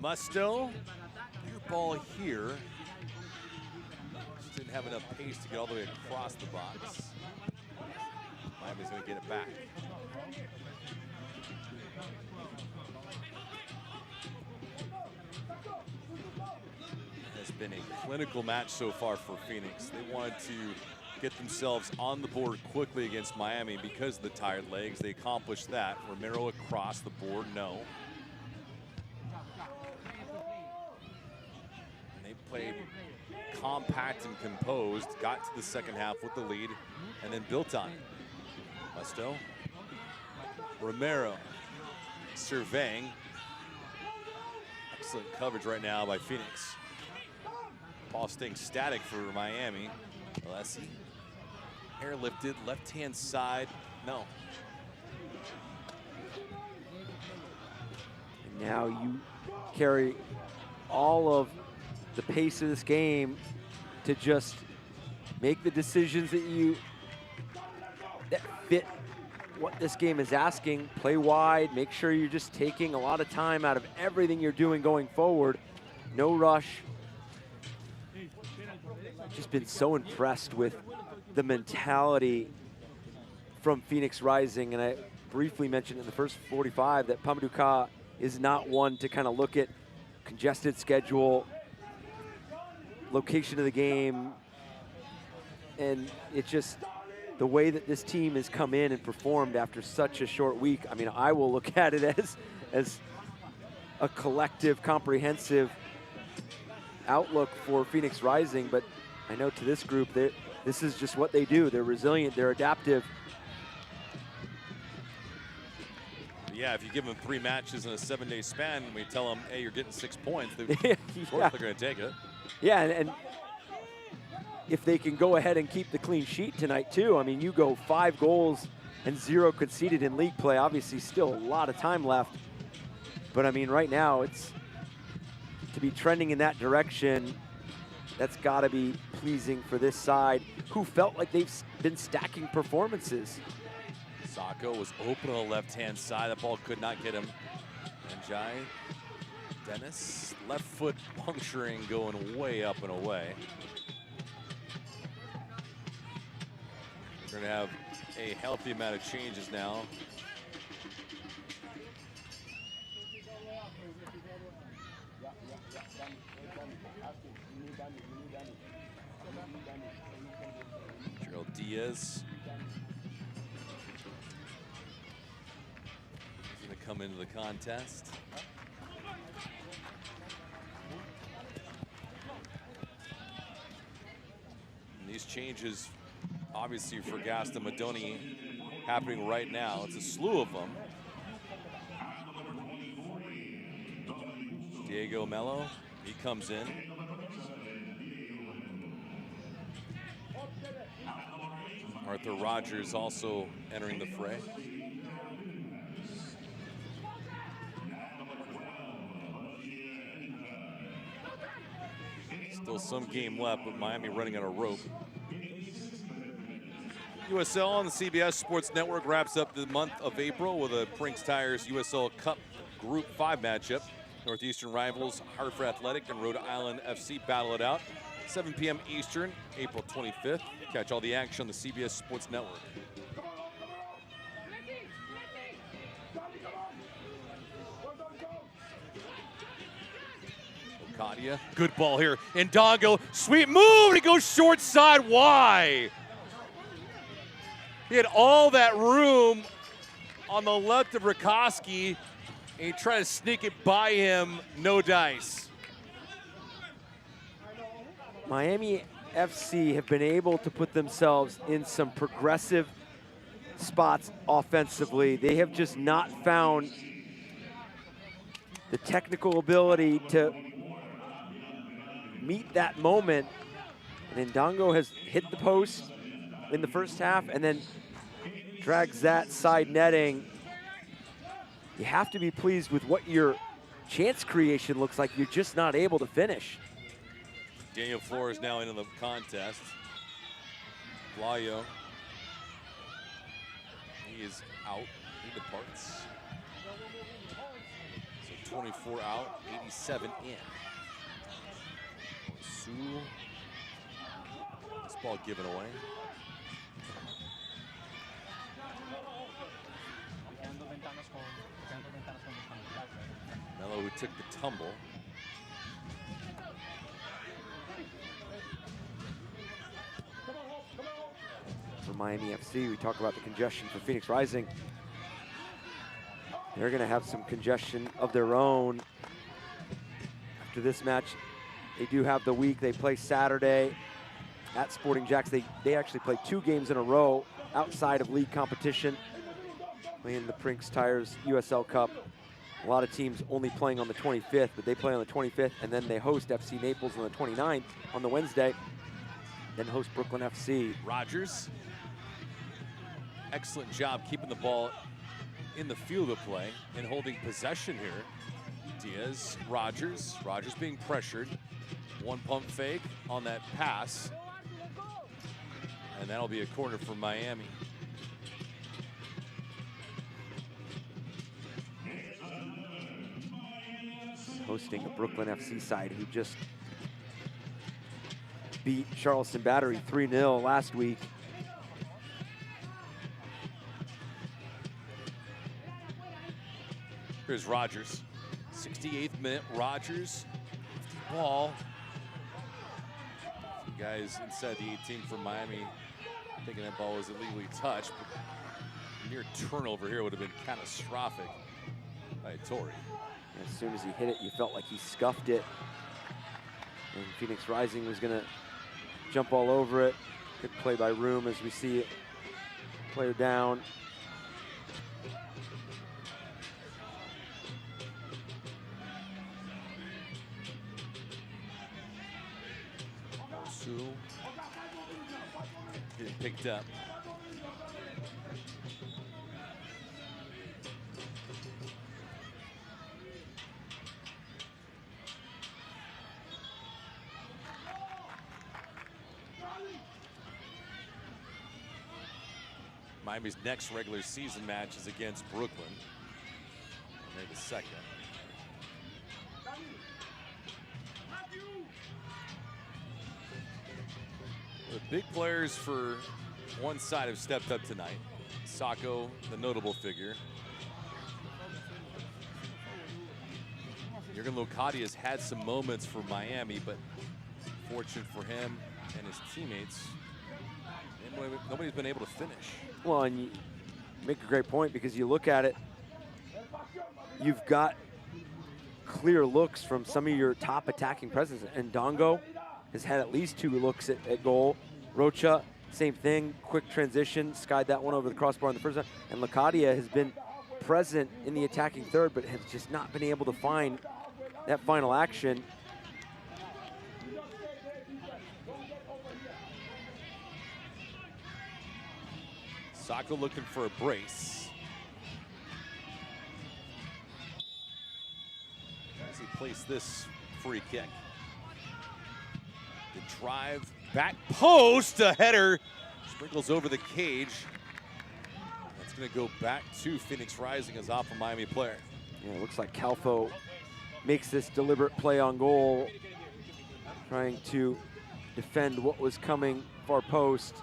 Speaker 1: Musto, your ball here. Just didn't have enough pace to get all the way across the box. Miami's going to get it back. It has been a clinical match so far for Phoenix. They wanted to get themselves on the board quickly against Miami because of the tired legs. They accomplished that. Romero across the board, no. Played compact and composed, got to the second half with the lead, and then built on it. Musto, Romero, surveying. Excellent coverage right now by Phoenix. Ball staying static for Miami. Alessi, hair lifted, left-hand side, no.
Speaker 2: And now you carry all of the pace of this game to just make the decisions that fit what this game is asking. Play wide, make sure you're just taking a lot of time out of everything you're doing going forward. No rush. Just been so impressed with the mentality from Phoenix Rising, and I briefly mentioned in the first 45 that Pamadou is not one to kind of look at congested schedule, location of the game, and it's just the way that this team has come in and performed after such a short week. I mean, I will look at it as a collective, comprehensive outlook for Phoenix Rising, but I know to this group that this is just what they do. They're resilient, they're adaptive.
Speaker 1: Yeah, if you give them 3 matches in a 7-day span, we tell them, hey, you're getting 6 points, of course they're going to take it.
Speaker 2: Yeah, and if they can go ahead and keep the clean sheet tonight too, I mean, you go 5 goals and 0 conceded in league play. Obviously still a lot of time left, but I mean, right now it's to be trending in that direction. That's got to be pleasing for this side, who felt like they've been stacking performances.
Speaker 1: Sacco was open on the left-hand side. That ball could not get him. Njai, Dennis, left foot puncturing, going way up and away. We're going to have a healthy amount of changes now. Gerald Diaz is going to come into the contest. And these changes, obviously for Gaston Madoni, happening right now. It's a slew of them. Diego Mello, he comes in. Arthur Rogers also entering the fray. Still some game left, but Miami running on a rope. USL on the CBS Sports Network wraps up the month of April with a Brinks Tires USL Cup Group 5 matchup. Northeastern rivals Hartford Athletic and Rhode Island FC battle it out. 7 p.m. Eastern, April 25th. Catch all the action on the CBS Sports Network. Ocadia, good ball here. Ndongo, sweet move, he goes short side. Why? He had all that room on the left of Rakoski, and he tried to sneak it by him, no dice.
Speaker 2: Miami FC have been able to put themselves in some progressive spots offensively. They have just not found the technical ability to meet that moment. And Ndongo has hit the post in the first half and then drags that side netting. You have to be pleased with what your chance creation looks like. You're just not able to finish.
Speaker 1: Daniel Flores now into the contest. Blayo, he is out, he departs. So 24 out, 87 in. Sewell, this ball given away. Mello, who took the tumble.
Speaker 2: For Miami FC, we talk about the congestion for Phoenix Rising. They're going to have some congestion of their own after this match. They do have the week. They play Saturday at Sporting Jacks. They actually play 2 games in a row outside of league competition, playing the Brinks Tires USL Cup. A lot of teams only playing on the 25th, but they play on the 25th, and then they host FC Naples on the 29th on the Wednesday, then host Brooklyn FC.
Speaker 1: Rogers, excellent job keeping the ball in the field of play and holding possession here. Diaz, Rogers being pressured. One pump fake on that pass, and that'll be a corner for Miami.
Speaker 2: Hosting a Brooklyn FC side who just beat Charleston Battery 3-0 last week.
Speaker 1: Here's Rogers, 68th minute, Rogers, ball. Guys inside the 18 for Miami thinking that ball was illegally touched, but near turnover here would have been catastrophic by Torrey.
Speaker 2: As soon as he hit it, you felt like he scuffed it. And Phoenix Rising was gonna jump all over it. Good play by Room as we see it. Player down.
Speaker 1: Sewell getting picked up. Miami's next regular season match is against Brooklyn. May the 2nd. The big players for one side have stepped up tonight. Sacco, the notable figure. Jurgen Locadia has had some moments for Miami, but fortunate for him and his teammates, nobody's been able to finish.
Speaker 2: Well, and you make a great point, because you look at it, you've got clear looks from some of your top attacking presence. And Dongo has had at least 2 looks at goal. Rocha, same thing, quick transition, skied that one over the crossbar in the first time. And Locadia has been present in the attacking third, but has just not been able to find that final action.
Speaker 1: Sacco looking for a brace. As he placed this free kick. The drive, back post, a header. Sprinkles over the cage. That's gonna go back to Phoenix Rising as off a Miami player.
Speaker 2: Yeah, it looks like Calfo makes this deliberate play on goal, trying to defend what was coming far post.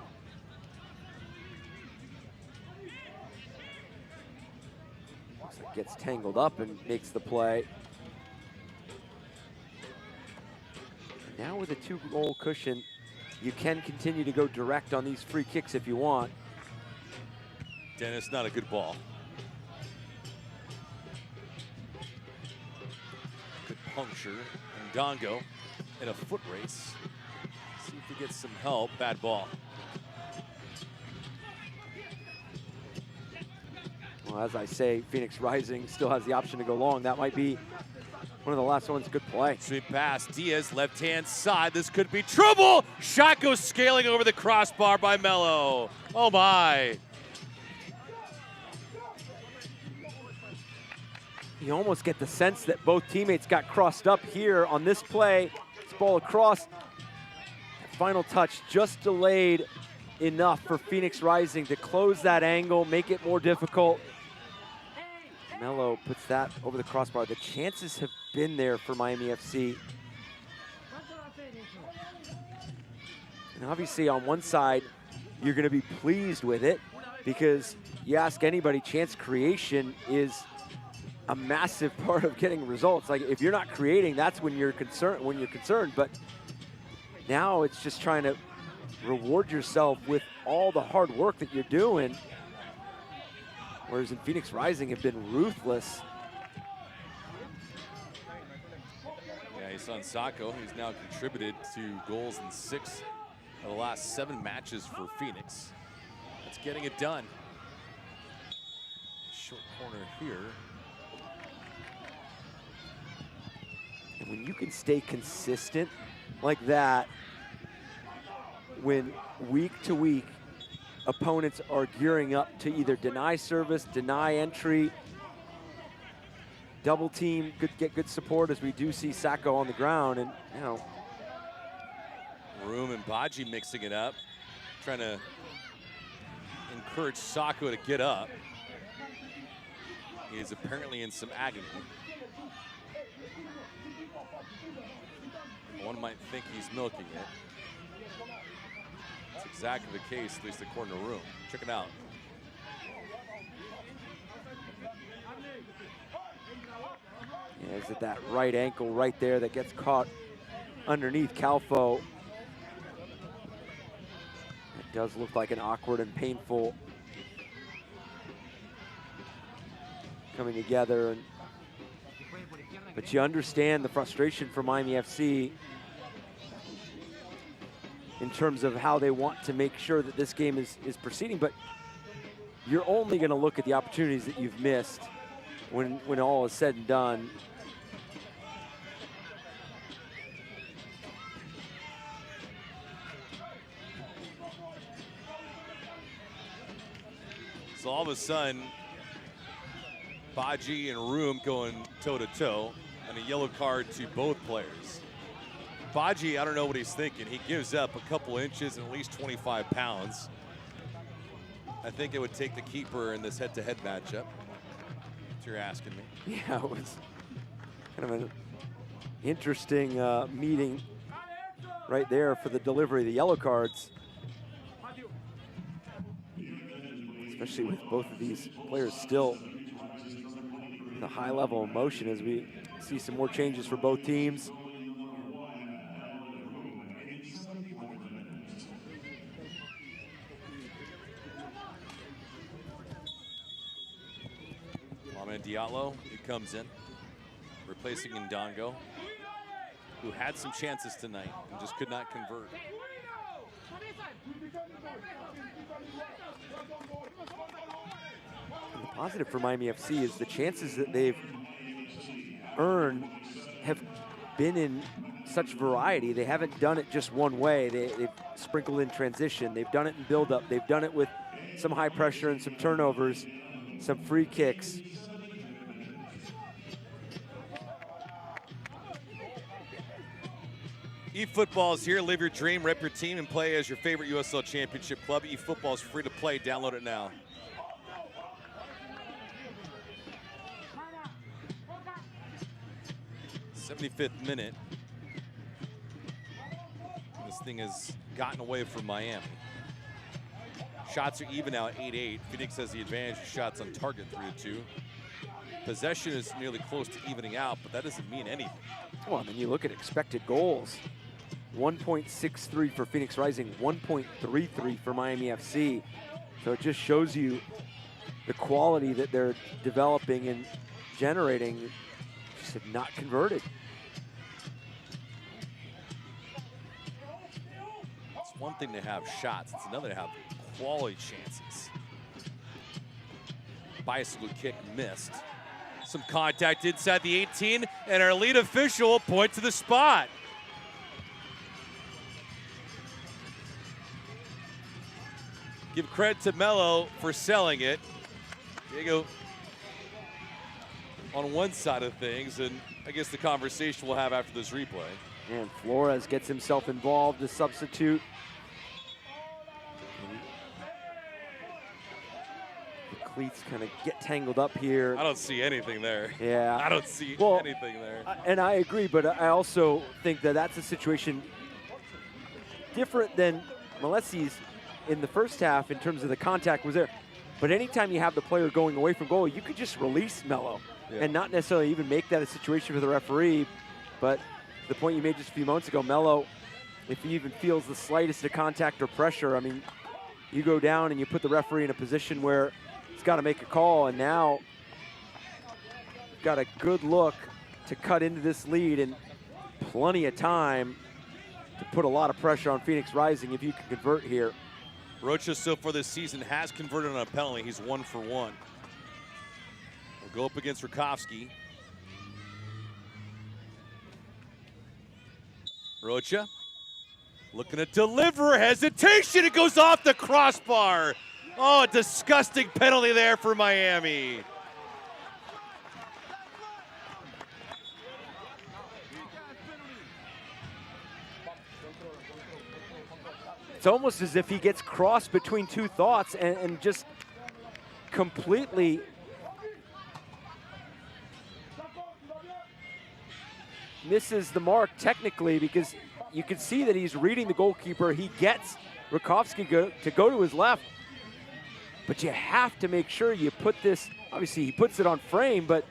Speaker 2: Looks like gets tangled up and makes the play. Now with a 2-goal cushion, you can continue to go direct on these free kicks if you want.
Speaker 1: Dennis, not a good ball. Good puncture. And Dongo in a foot race. See if he gets some help. Bad ball.
Speaker 2: Well, as I say, Phoenix Rising still has the option to go long. That might be one of the last ones. Good play.
Speaker 1: Sweep pass. Diaz, left-hand side. This could be trouble. Shot goes scaling over the crossbar by Mello. Oh, my.
Speaker 2: You almost get the sense that both teammates got crossed up here on this play. This ball across. That final touch just delayed enough for Phoenix Rising to close that angle, make it more difficult. Mello puts that over the crossbar. The chances have been there for Miami FC. And obviously on one side, you're gonna be pleased with it, because you ask anybody, chance creation is a massive part of getting results. Like, if you're not creating, that's when you're concerned. But now it's just trying to reward yourself with all the hard work that you're doing. Whereas in Phoenix Rising have been ruthless.
Speaker 1: Yeah, he's on Sacco. He's now contributed to goals in 6 of the last 7 matches for Phoenix. That's getting it done. Short corner here.
Speaker 2: And when you can stay consistent like that, when week to week opponents are gearing up to either deny service, deny entry, double team, get good support, as we do see Sacco on the ground. And you know,
Speaker 1: Room and Baji mixing it up, trying to encourage Sacco to get up. He is apparently in some agony. One might think he's milking it. That's exactly the case, at least according to Room. Check it out.
Speaker 2: Yeah, is it that right ankle right there that gets caught underneath Calfo? It does look like an awkward and painful coming together. But you understand the frustration for Miami FC in terms of how they want to make sure that this game is proceeding. But you're only going to look at the opportunities that you've missed when all is said and done.
Speaker 1: So all of a sudden, Baji and Room going toe-to-toe, and a yellow card to both players. Baji, I don't know what he's thinking. He gives up a couple inches and at least 25 pounds. I think it would take the keeper in this head-to-head matchup, if you're asking me.
Speaker 2: Yeah, it was kind of an interesting meeting right there for the delivery of the yellow cards. Especially with both of these players still in a high level of motion as we see some more changes for both teams.
Speaker 1: Mohamed Diallo, he comes in, replacing Ndongo, who had some chances tonight and just could not convert.
Speaker 2: And the positive for Miami FC is the chances that they've earned have been in such variety. They haven't done it just one way. They've sprinkled in transition. They've done it in build-up. They've done it with some high pressure and some turnovers, some free kicks.
Speaker 1: eFootball is here. Live your dream, rep your team, and play as your favorite USL Championship club. eFootball is free to play. Download it now. '75th minute. This thing has gotten away from Miami. Shots are even now at 8-8. Phoenix has the advantage of shots on target 3-2. Possession is nearly close to evening out, but that doesn't mean anything.
Speaker 2: Well, I mean, you look at expected goals. 1.63 for Phoenix Rising, 1.33 for Miami FC. So it just shows you the quality that they're developing and generating. Just have not converted.
Speaker 1: It's one thing to have shots, it's another to have quality chances. Bicycle kick missed. Some contact inside the 18, and our lead official will point to the spot. Give credit to Mello for selling it. Diego on one side of things, and I guess the conversation we'll have after this replay.
Speaker 2: And Flores gets himself involved, the substitute. The cleats kind of get tangled up here.
Speaker 1: I don't see anything there.
Speaker 2: Yeah.
Speaker 1: I don't see anything there.
Speaker 2: And I agree, but I also think that that's a situation different than Molesi's in the first half in terms of the contact was there. But anytime you have the player going away from goal, you could just release Mello and not necessarily even make that a situation for the referee. But the point you made just a few moments ago, Mello, if he even feels the slightest of contact or pressure, I mean, you go down and you put the referee in a position where he's got to make a call, and now you've got a good look to cut into this lead and plenty of time to put a lot of pressure on Phoenix Rising if you can convert here.
Speaker 1: Rocha so far this season has converted on a penalty. He's 1 for 1. We'll go up against Rakowski. Rocha looking to deliver, hesitation, it goes off the crossbar. Oh, a disgusting penalty there for Miami.
Speaker 2: It's almost as if he gets crossed between two thoughts and just completely misses the mark technically, because you can see that he's reading the goalkeeper. He gets Rakowski to go to his left, but you have to make sure you put this, obviously he puts it on frame, but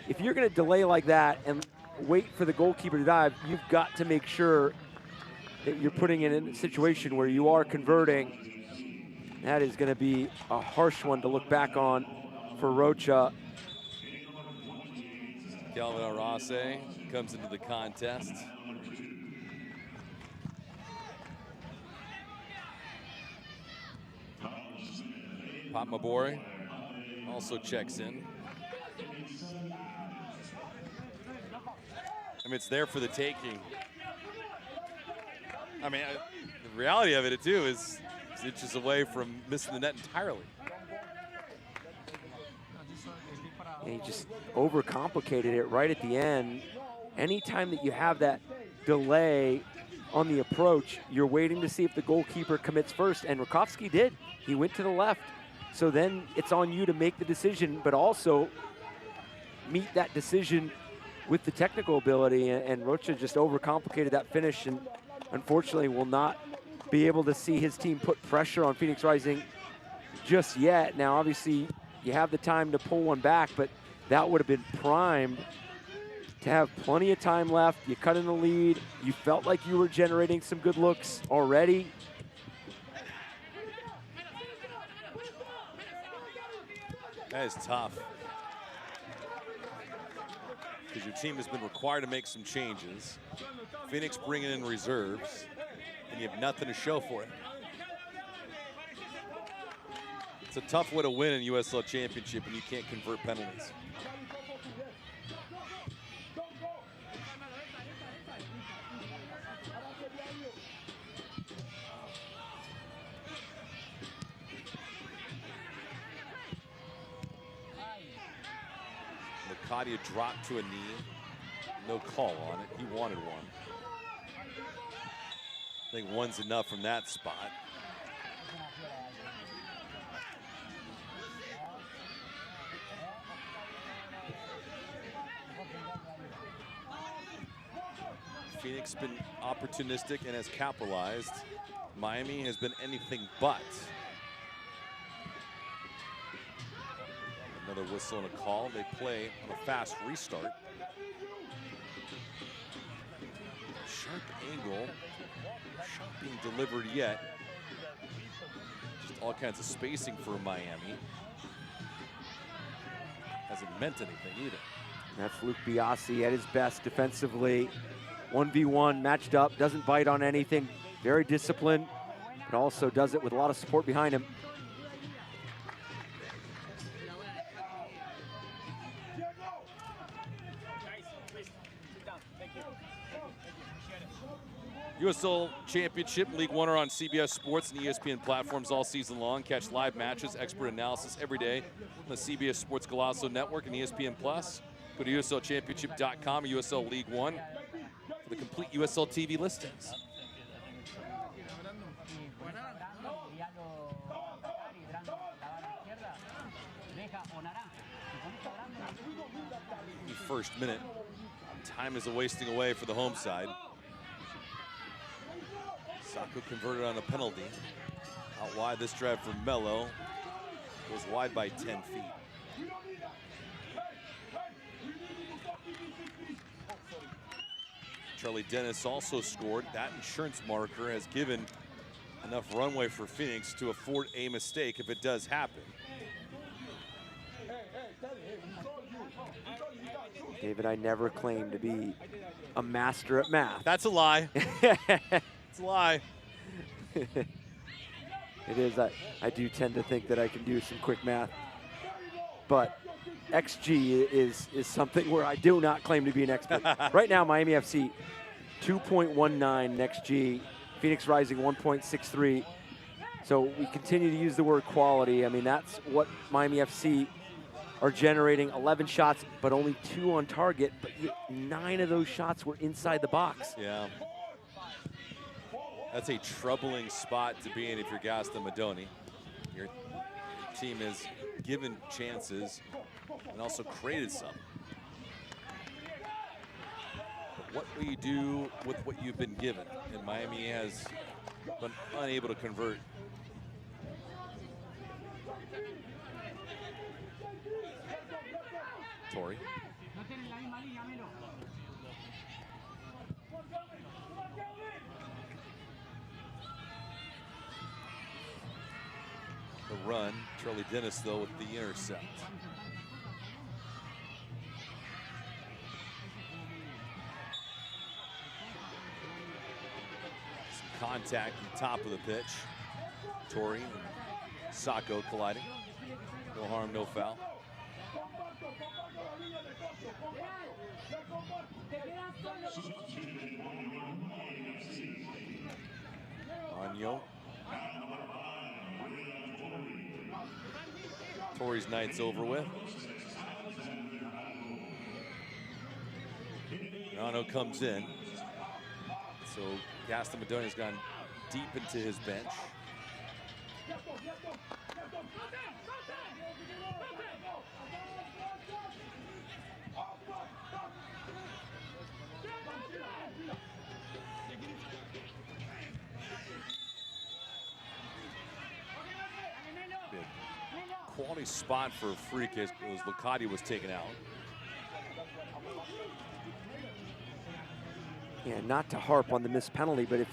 Speaker 2: if you're gonna delay like that and wait for the goalkeeper to dive, you've got to make sure that you're putting it in a situation where you are converting. That is going to be a harsh one to look back on for Rocha.
Speaker 1: Calvin Arase comes into the contest. Pop Mabori also checks in. I mean, it's there for the taking. I mean, the reality of it, too, is inches away from missing the net entirely.
Speaker 2: And he just overcomplicated it right at the end. Anytime that you have that delay on the approach, you're waiting to see if the goalkeeper commits first, and Rakowski did. He went to the left. So then it's on you to make the decision, but also meet that decision with the technical ability, and Rocha just overcomplicated that finish, and unfortunately will not be able to see his team put pressure on Phoenix Rising just yet. Now, obviously, you have the time to pull one back, but that would have been primed to have plenty of time left. You cut in the lead. You felt like you were generating some good looks already.
Speaker 1: That is tough. Because your team has been required to make some changes. Phoenix bringing in reserves, and you have nothing to show for it. It's a tough way to win in USL Championship when you can't convert penalties. Kadia dropped to a knee. No call on it. He wanted one. I think one's enough from that spot. Phoenix been opportunistic and has capitalized. Miami has been anything but. Another whistle and a call. They play on a fast restart. Sharp angle. Shot being delivered yet. Just all kinds of spacing for Miami. Hasn't meant anything either.
Speaker 2: That's Luke Biasi at his best defensively. 1v1 matched up, doesn't bite on anything. Very disciplined, but also does it with a lot of support behind him.
Speaker 1: USL Championship League One are on CBS Sports and ESPN platforms all season long. Catch live matches, expert analysis every day on the CBS Sports Golazo Network and ESPN Plus. Go to USLChampionship.com or USL League One for the complete USL TV listings. First minute. Time is wasting away for the home side. Sacco converted on a penalty. Out wide this drive for Mello. Goes wide by 10 feet. Charlie Dennis also scored. That insurance marker has given enough runway for Phoenix to afford a mistake if it does happen.
Speaker 2: David, I never claimed to be a master at math.
Speaker 1: That's a lie. It's a lie.
Speaker 2: It is. I do tend to think that I can do some quick math. But XG is something where I do not claim to be an expert. Right now, Miami FC, 2.19 XG. Phoenix Rising, 1.63. So we continue to use the word quality. I mean, that's what Miami FC are generating. 11 shots, but only 2 on target. But 9 of those shots were inside the box.
Speaker 1: Yeah. That's a troubling spot to be in if you're Gaston Madoni. Your team has given chances and also created some. But what will you do with what you've been given? And Miami has been unable to convert. Torrey. The run, Charlie Dennis though with the intercept. Some contact at the top of the pitch. Torrey and Sacco colliding. No harm, no foul. Anyo. Torrey's night's over with. Ano comes in. So Gaston Madoni's gone deep into his bench. quality spot for a free kick. It was Lucati was taken out.
Speaker 2: Yeah, not to harp on the missed penalty, but if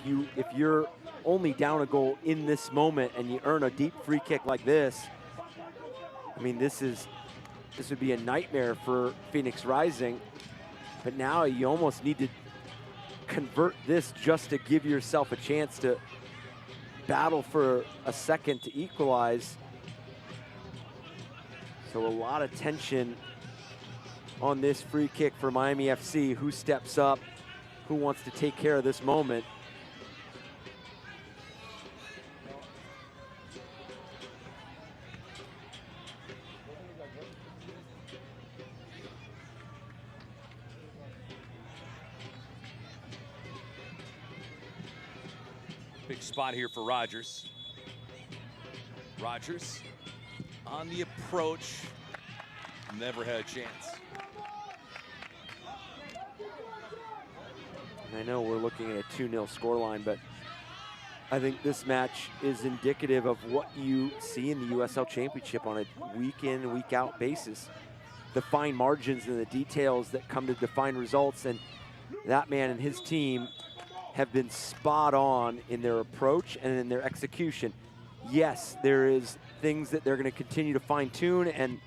Speaker 2: you're only down a goal in this moment and you earn a deep free kick like this, I mean, this would be a nightmare for Phoenix Rising. But now you almost need to convert this just to give yourself a chance to battle for a second to equalize. So a lot of tension on this free kick for Miami FC. Who steps up? Who wants to take care of this moment?
Speaker 1: Big spot here for Rogers. Rogers on the approach. Never had a chance.
Speaker 2: And I know we're looking at a 2-0 scoreline, but I think this match is indicative of what you see in the USL Championship on a week in, week out basis. The fine margins and the details that come to define results, and that man and his team have been spot on in their approach and in their execution. Yes, there is things that they're going to continue to fine tune, and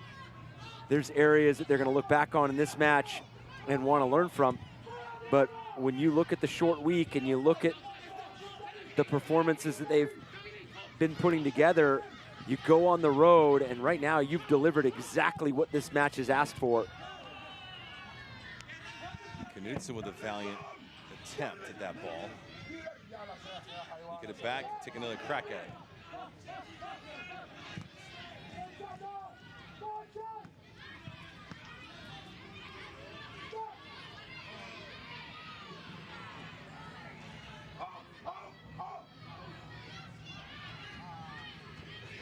Speaker 2: there's areas that they're going to look back on in this match and want to learn from. But when you look at the short week and you look at the performances that they've been putting together, you go on the road, and right now you've delivered exactly what this match has asked for.
Speaker 1: Knudsen with a valiant attempt at that ball. Get it back, take another crack at it.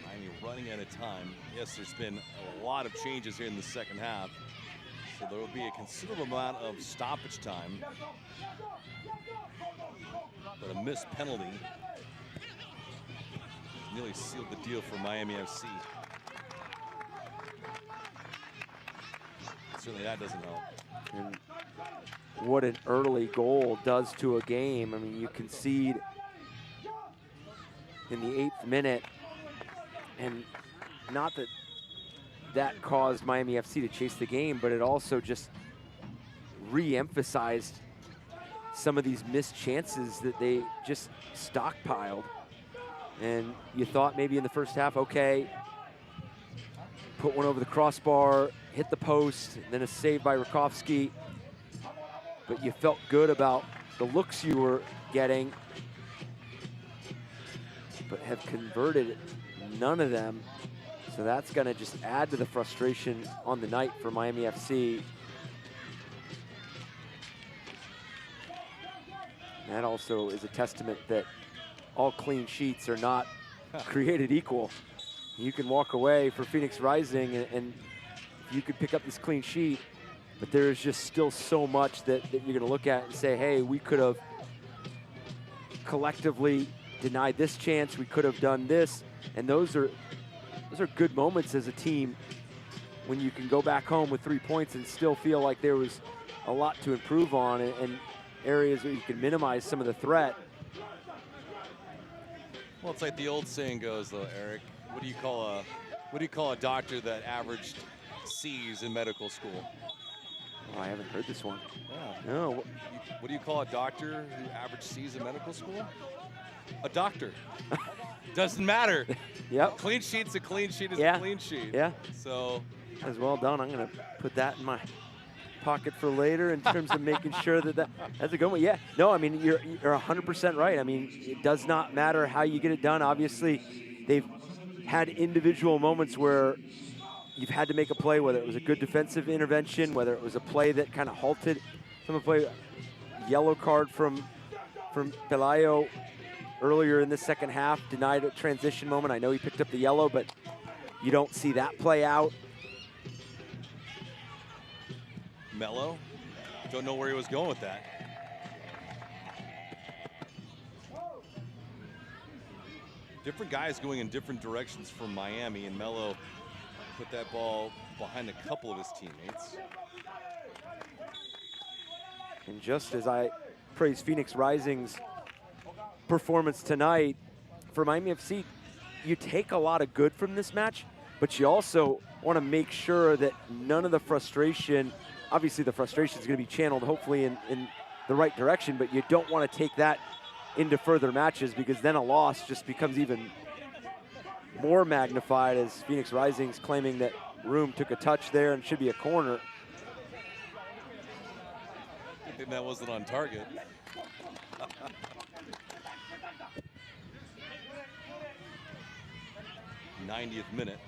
Speaker 1: Miami running out of time. Yes, there's been a lot of changes here in the second half. So there will be a considerable amount of stoppage time. But a missed penalty nearly sealed the deal for Miami FC. Certainly that doesn't help.
Speaker 2: And what an early goal does to a game. I mean, you concede in the 8th minute, and not that that caused Miami FC to chase the game, but it also just re-emphasized some of these missed chances that they just stockpiled. And you thought maybe in the first half, okay, put one over the crossbar, hit the post, and then a save by Rakowski. But you felt good about the looks you were getting, but have converted none of them. So that's gonna just add to the frustration on the night for Miami FC. And that also is a testament that all clean sheets are not created equal. You can walk away for Phoenix Rising and you could pick up this clean sheet, but there is just still so much that you're gonna look at and say, hey, we could have collectively denied this chance, we could have done this, and those are good moments as a team when you can go back home with 3 points and still feel like there was a lot to improve on and areas where you can minimize some of the threat.
Speaker 1: Well, it's like the old saying goes, though, Eric. What do you call a doctor that averaged C's in medical school?
Speaker 2: Oh, I haven't heard this one.
Speaker 1: Yeah.
Speaker 2: No.
Speaker 1: What do you call a doctor who averaged C's in medical school? A doctor. Doesn't matter.
Speaker 2: Yep.
Speaker 1: Clean sheet's a clean sheet is a clean sheet.
Speaker 2: Yeah.
Speaker 1: So.
Speaker 2: As well done. I'm gonna put that in my pocket for later in terms of making sure that's a good one. Yeah. No, I mean, you're 100% right. I mean, it does not matter how you get it done. Obviously, they've had individual moments where you've had to make a play, whether it was a good defensive intervention, whether it was a play that kind of halted some of the play. Yellow card from Pelayo earlier in the second half, denied a transition moment. I know he picked up the yellow, but you don't see that play out.
Speaker 1: Mello, don't know where he was going with that. Different guys going in different directions from Miami, and Mello put that ball behind a couple of his teammates.
Speaker 2: And just as I praise Phoenix Rising's performance tonight, for Miami FC, you take a lot of good from this match, but you also want to make sure that none of the frustration, obviously the frustration is going to be channeled hopefully in the right direction, but you don't want to take that into further matches, because then a loss just becomes even more magnified, as Phoenix Rising's claiming that Room took a touch there and should be a corner.
Speaker 1: I think that wasn't on target. 90th minute.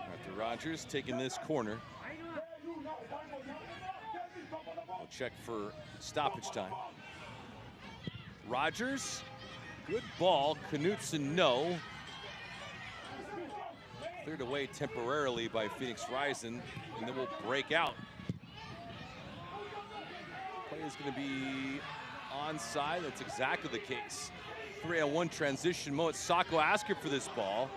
Speaker 1: Arthur Rogers taking this corner. We'll check for stoppage time. Rogers, good ball. Knutson, no. Cleared away temporarily by Phoenix Rising, and then we'll break out. Play is going to be onside. That's exactly the case. 3-on-1 transition. Moet Sacco asking for this ball.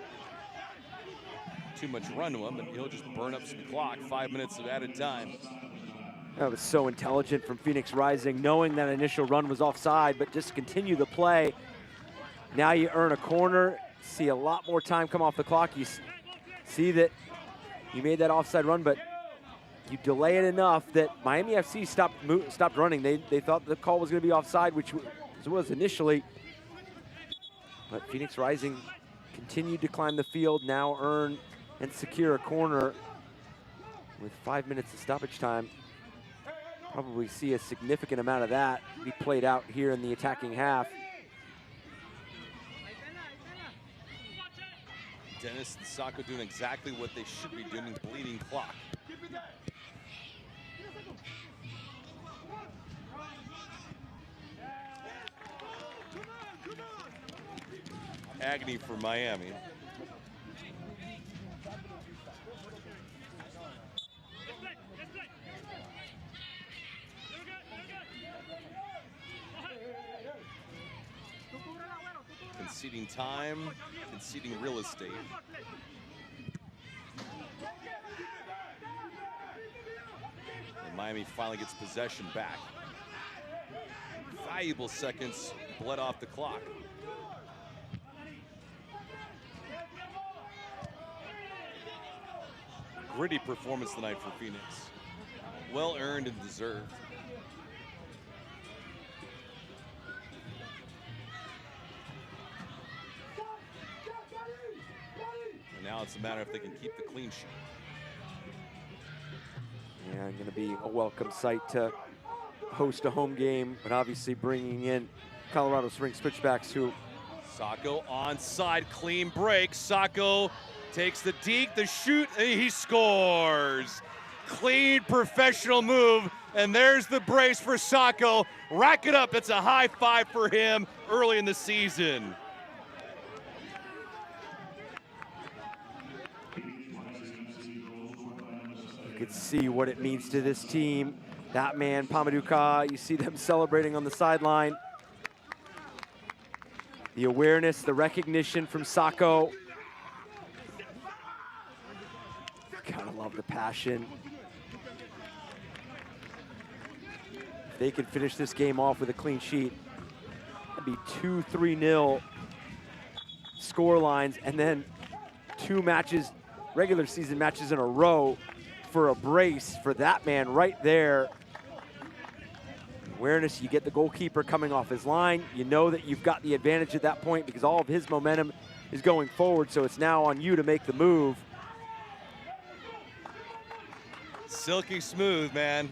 Speaker 1: Too much run to him, and he'll just burn up some clock. 5 minutes of added time.
Speaker 2: That was so intelligent from Phoenix Rising, knowing that initial run was offside, but just continue the play. Now you earn a corner, see a lot more time come off the clock. You see that you made that offside run, but you delay it enough that Miami FC stopped running. They thought the call was going to be offside, which was initially. But Phoenix Rising continued to climb the field, now earn and secure a corner with 5 minutes of stoppage time. Probably see a significant amount of that be played out here in the attacking half.
Speaker 1: Dennis and Sacco doing exactly what they should be doing, bleeding clock. Agony for Miami. Conceding time, conceding real estate. And Miami finally gets possession back. Valuable seconds bled off the clock. Gritty performance tonight for Phoenix. Well earned and deserved. And now it's a matter if they can keep the clean sheet.
Speaker 2: Yeah, going to be a welcome sight to host a home game, but obviously bringing in Colorado Springs switchbacks who.
Speaker 1: Sacco onside, clean break. Sacco takes the deke, the shoot, and he scores. Clean professional move, and there's the brace for Sacco. Rack it up, it's a high five for him early in the season.
Speaker 2: You could see what it means to this team. That man, Pamaduka, you see them celebrating on the sideline. The awareness, the recognition from Sacco. Gotta love the passion. If they could finish this game off with a clean sheet, that'd be 2-3-0 score lines, and then 2 matches, regular season matches in a row for a brace for that man right there. Awareness, you get the goalkeeper coming off his line. You know that you've got the advantage at that point because all of his momentum is going forward, so it's now on you to make the move.
Speaker 1: Silky smooth, man.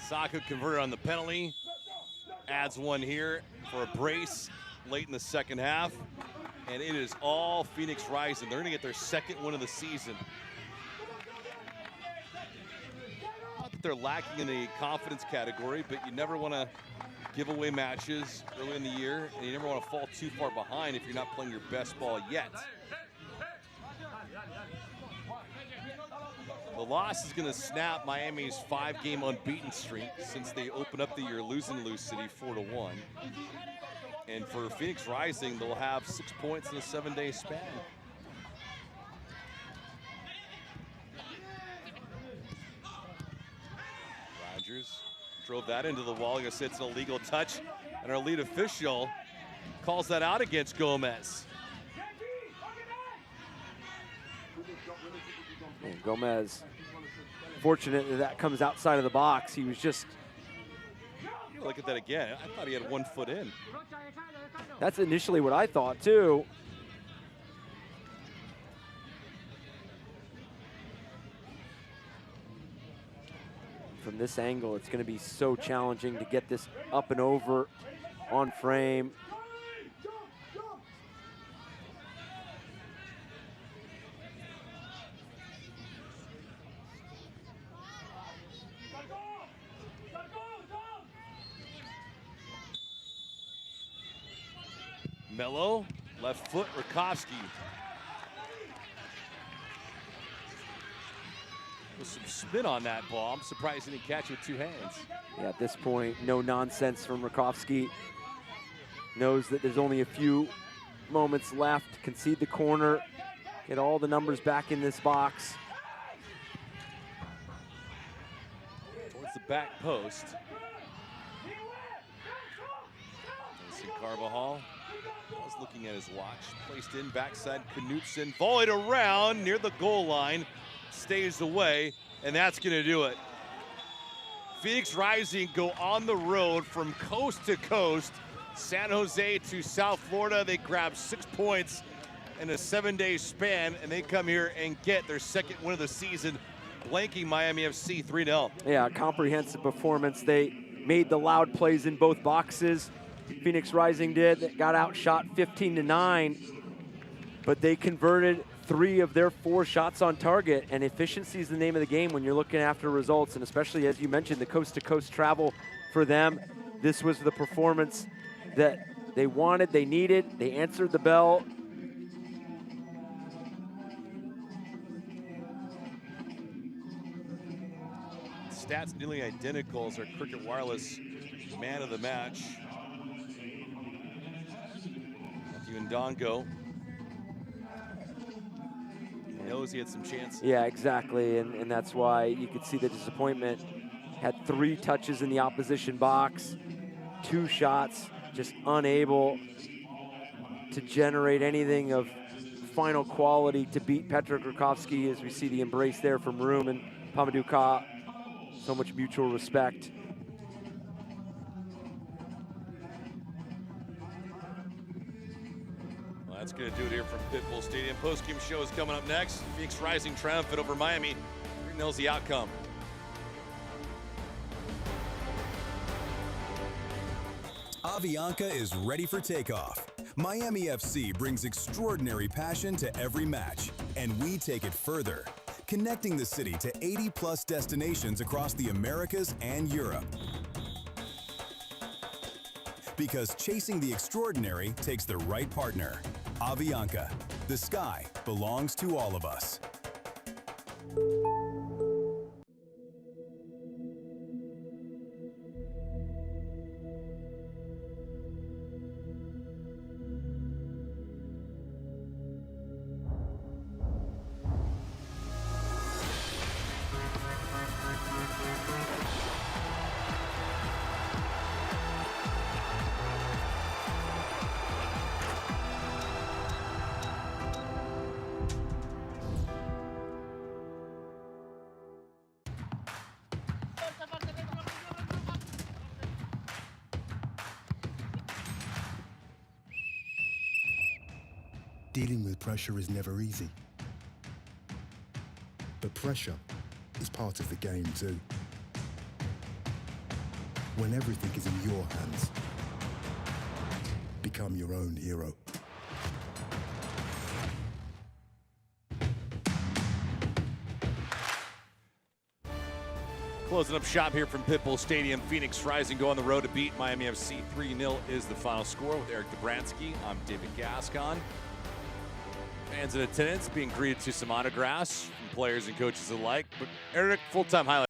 Speaker 1: Sacco converted on the penalty. Adds one here for a brace late in the second half. And it is all Phoenix Rising. They're going to get their second win of the season. Not that they're lacking in the confidence category, but you never want to giveaway matches early in the year, and you never want to fall too far behind if you're not playing your best ball yet. The loss is going to snap Miami's 5-game unbeaten streak since they opened up the year losing Lou City 4-1. And for Phoenix Rising, they'll have 6 points in a 7-day span. Rogers drove that into the wall. Like I said, it's an illegal touch, and our lead official calls that out against Gomez.
Speaker 2: And Gomez, fortunate that comes outside of the box. He was just...
Speaker 1: Look at that again. I thought he had 1 foot in.
Speaker 2: That's initially what I thought, too. From this angle, it's going to be so challenging to get this up and over on frame.
Speaker 1: Mello, left foot, Rakowski. With some spin on that ball. I'm surprised he didn't catch it with 2 hands.
Speaker 2: Yeah, at this point, no nonsense from Rakowski. Knows that there's only a few moments left. Concede the corner, get all the numbers back in this box.
Speaker 1: Towards the back post. See Carvajal. I was looking at his watch. Placed in, backside, Knutson. Volleyed around near the goal line. Stays away, and that's going to do it. Phoenix Rising go on the road from coast to coast. San Jose to South Florida. They grab 6 points in a 7-day span, and they come here and get their 2nd win of the season, blanking Miami FC 3-0.
Speaker 2: Yeah, comprehensive performance. They made the loud plays in both boxes. Phoenix Rising did. They got outshot 15-9, but they converted 3 of their 4 shots on target, and efficiency is the name of the game when you're looking after results, and especially, as you mentioned, the coast-to-coast travel for them. This was the performance that they wanted, they needed. They answered the bell.
Speaker 1: Stats nearly identical as our Cricket Wireless man of the match. Matthew Ndongo. He knows he had some chances.
Speaker 2: Yeah, exactly, and that's why you could see the disappointment. Had 3 touches in the opposition box, 2 shots, just unable to generate anything of final quality to beat Patrick Rakowski, as we see the embrace there from Room and Pamadou Ka. So much mutual respect.
Speaker 1: Well, that's going to do it here from Pitbull Stadium. Post-game show is coming up next. Phoenix Rising triumphant over Miami. 3-0's the outcome.
Speaker 3: Avianca is ready for takeoff. Miami FC brings extraordinary passion to every match, and we take it further, connecting the city to 80-plus destinations across the Americas and Europe. Because chasing the extraordinary takes the right partner. Avianca, the sky belongs to all of us.
Speaker 4: Dealing with pressure is never easy. But pressure is part of the game too. When everything is in your hands, become your own hero.
Speaker 1: Closing up shop here from Pitbull Stadium. Phoenix Rising go on the road to beat Miami FC 3-0 is the final score with Eric Dobransky. I'm David Gascon. Fans in attendance being greeted to some autographs from players and coaches alike. But Eric, full-time highlight.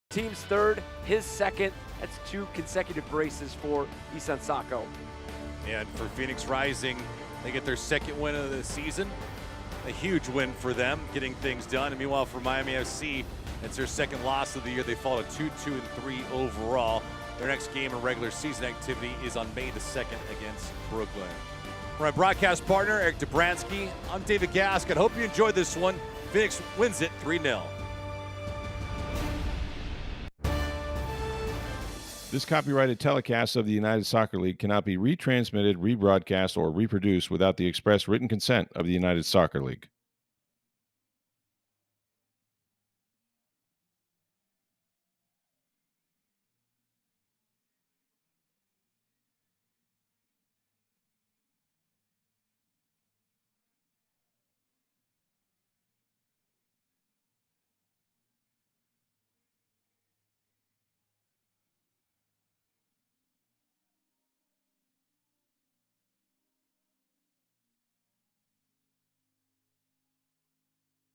Speaker 2: Team's third, his second. That's 2 consecutive braces for Isan Sako.
Speaker 1: And for Phoenix Rising, they get their second win of the season. A huge win for them, getting things done. And meanwhile, for Miami FC, it's their second loss of the year. They fall to 2-2-3 overall. Their next game of regular season activity is on May the 2nd against Brooklyn. For my broadcast partner, Eric Dobransky, I'm David Gascon. Hope you enjoyed this one. Phoenix wins it 3-0.
Speaker 14: This copyrighted telecast of the United Soccer League cannot be retransmitted, rebroadcast, or reproduced without the express written consent of the United Soccer League.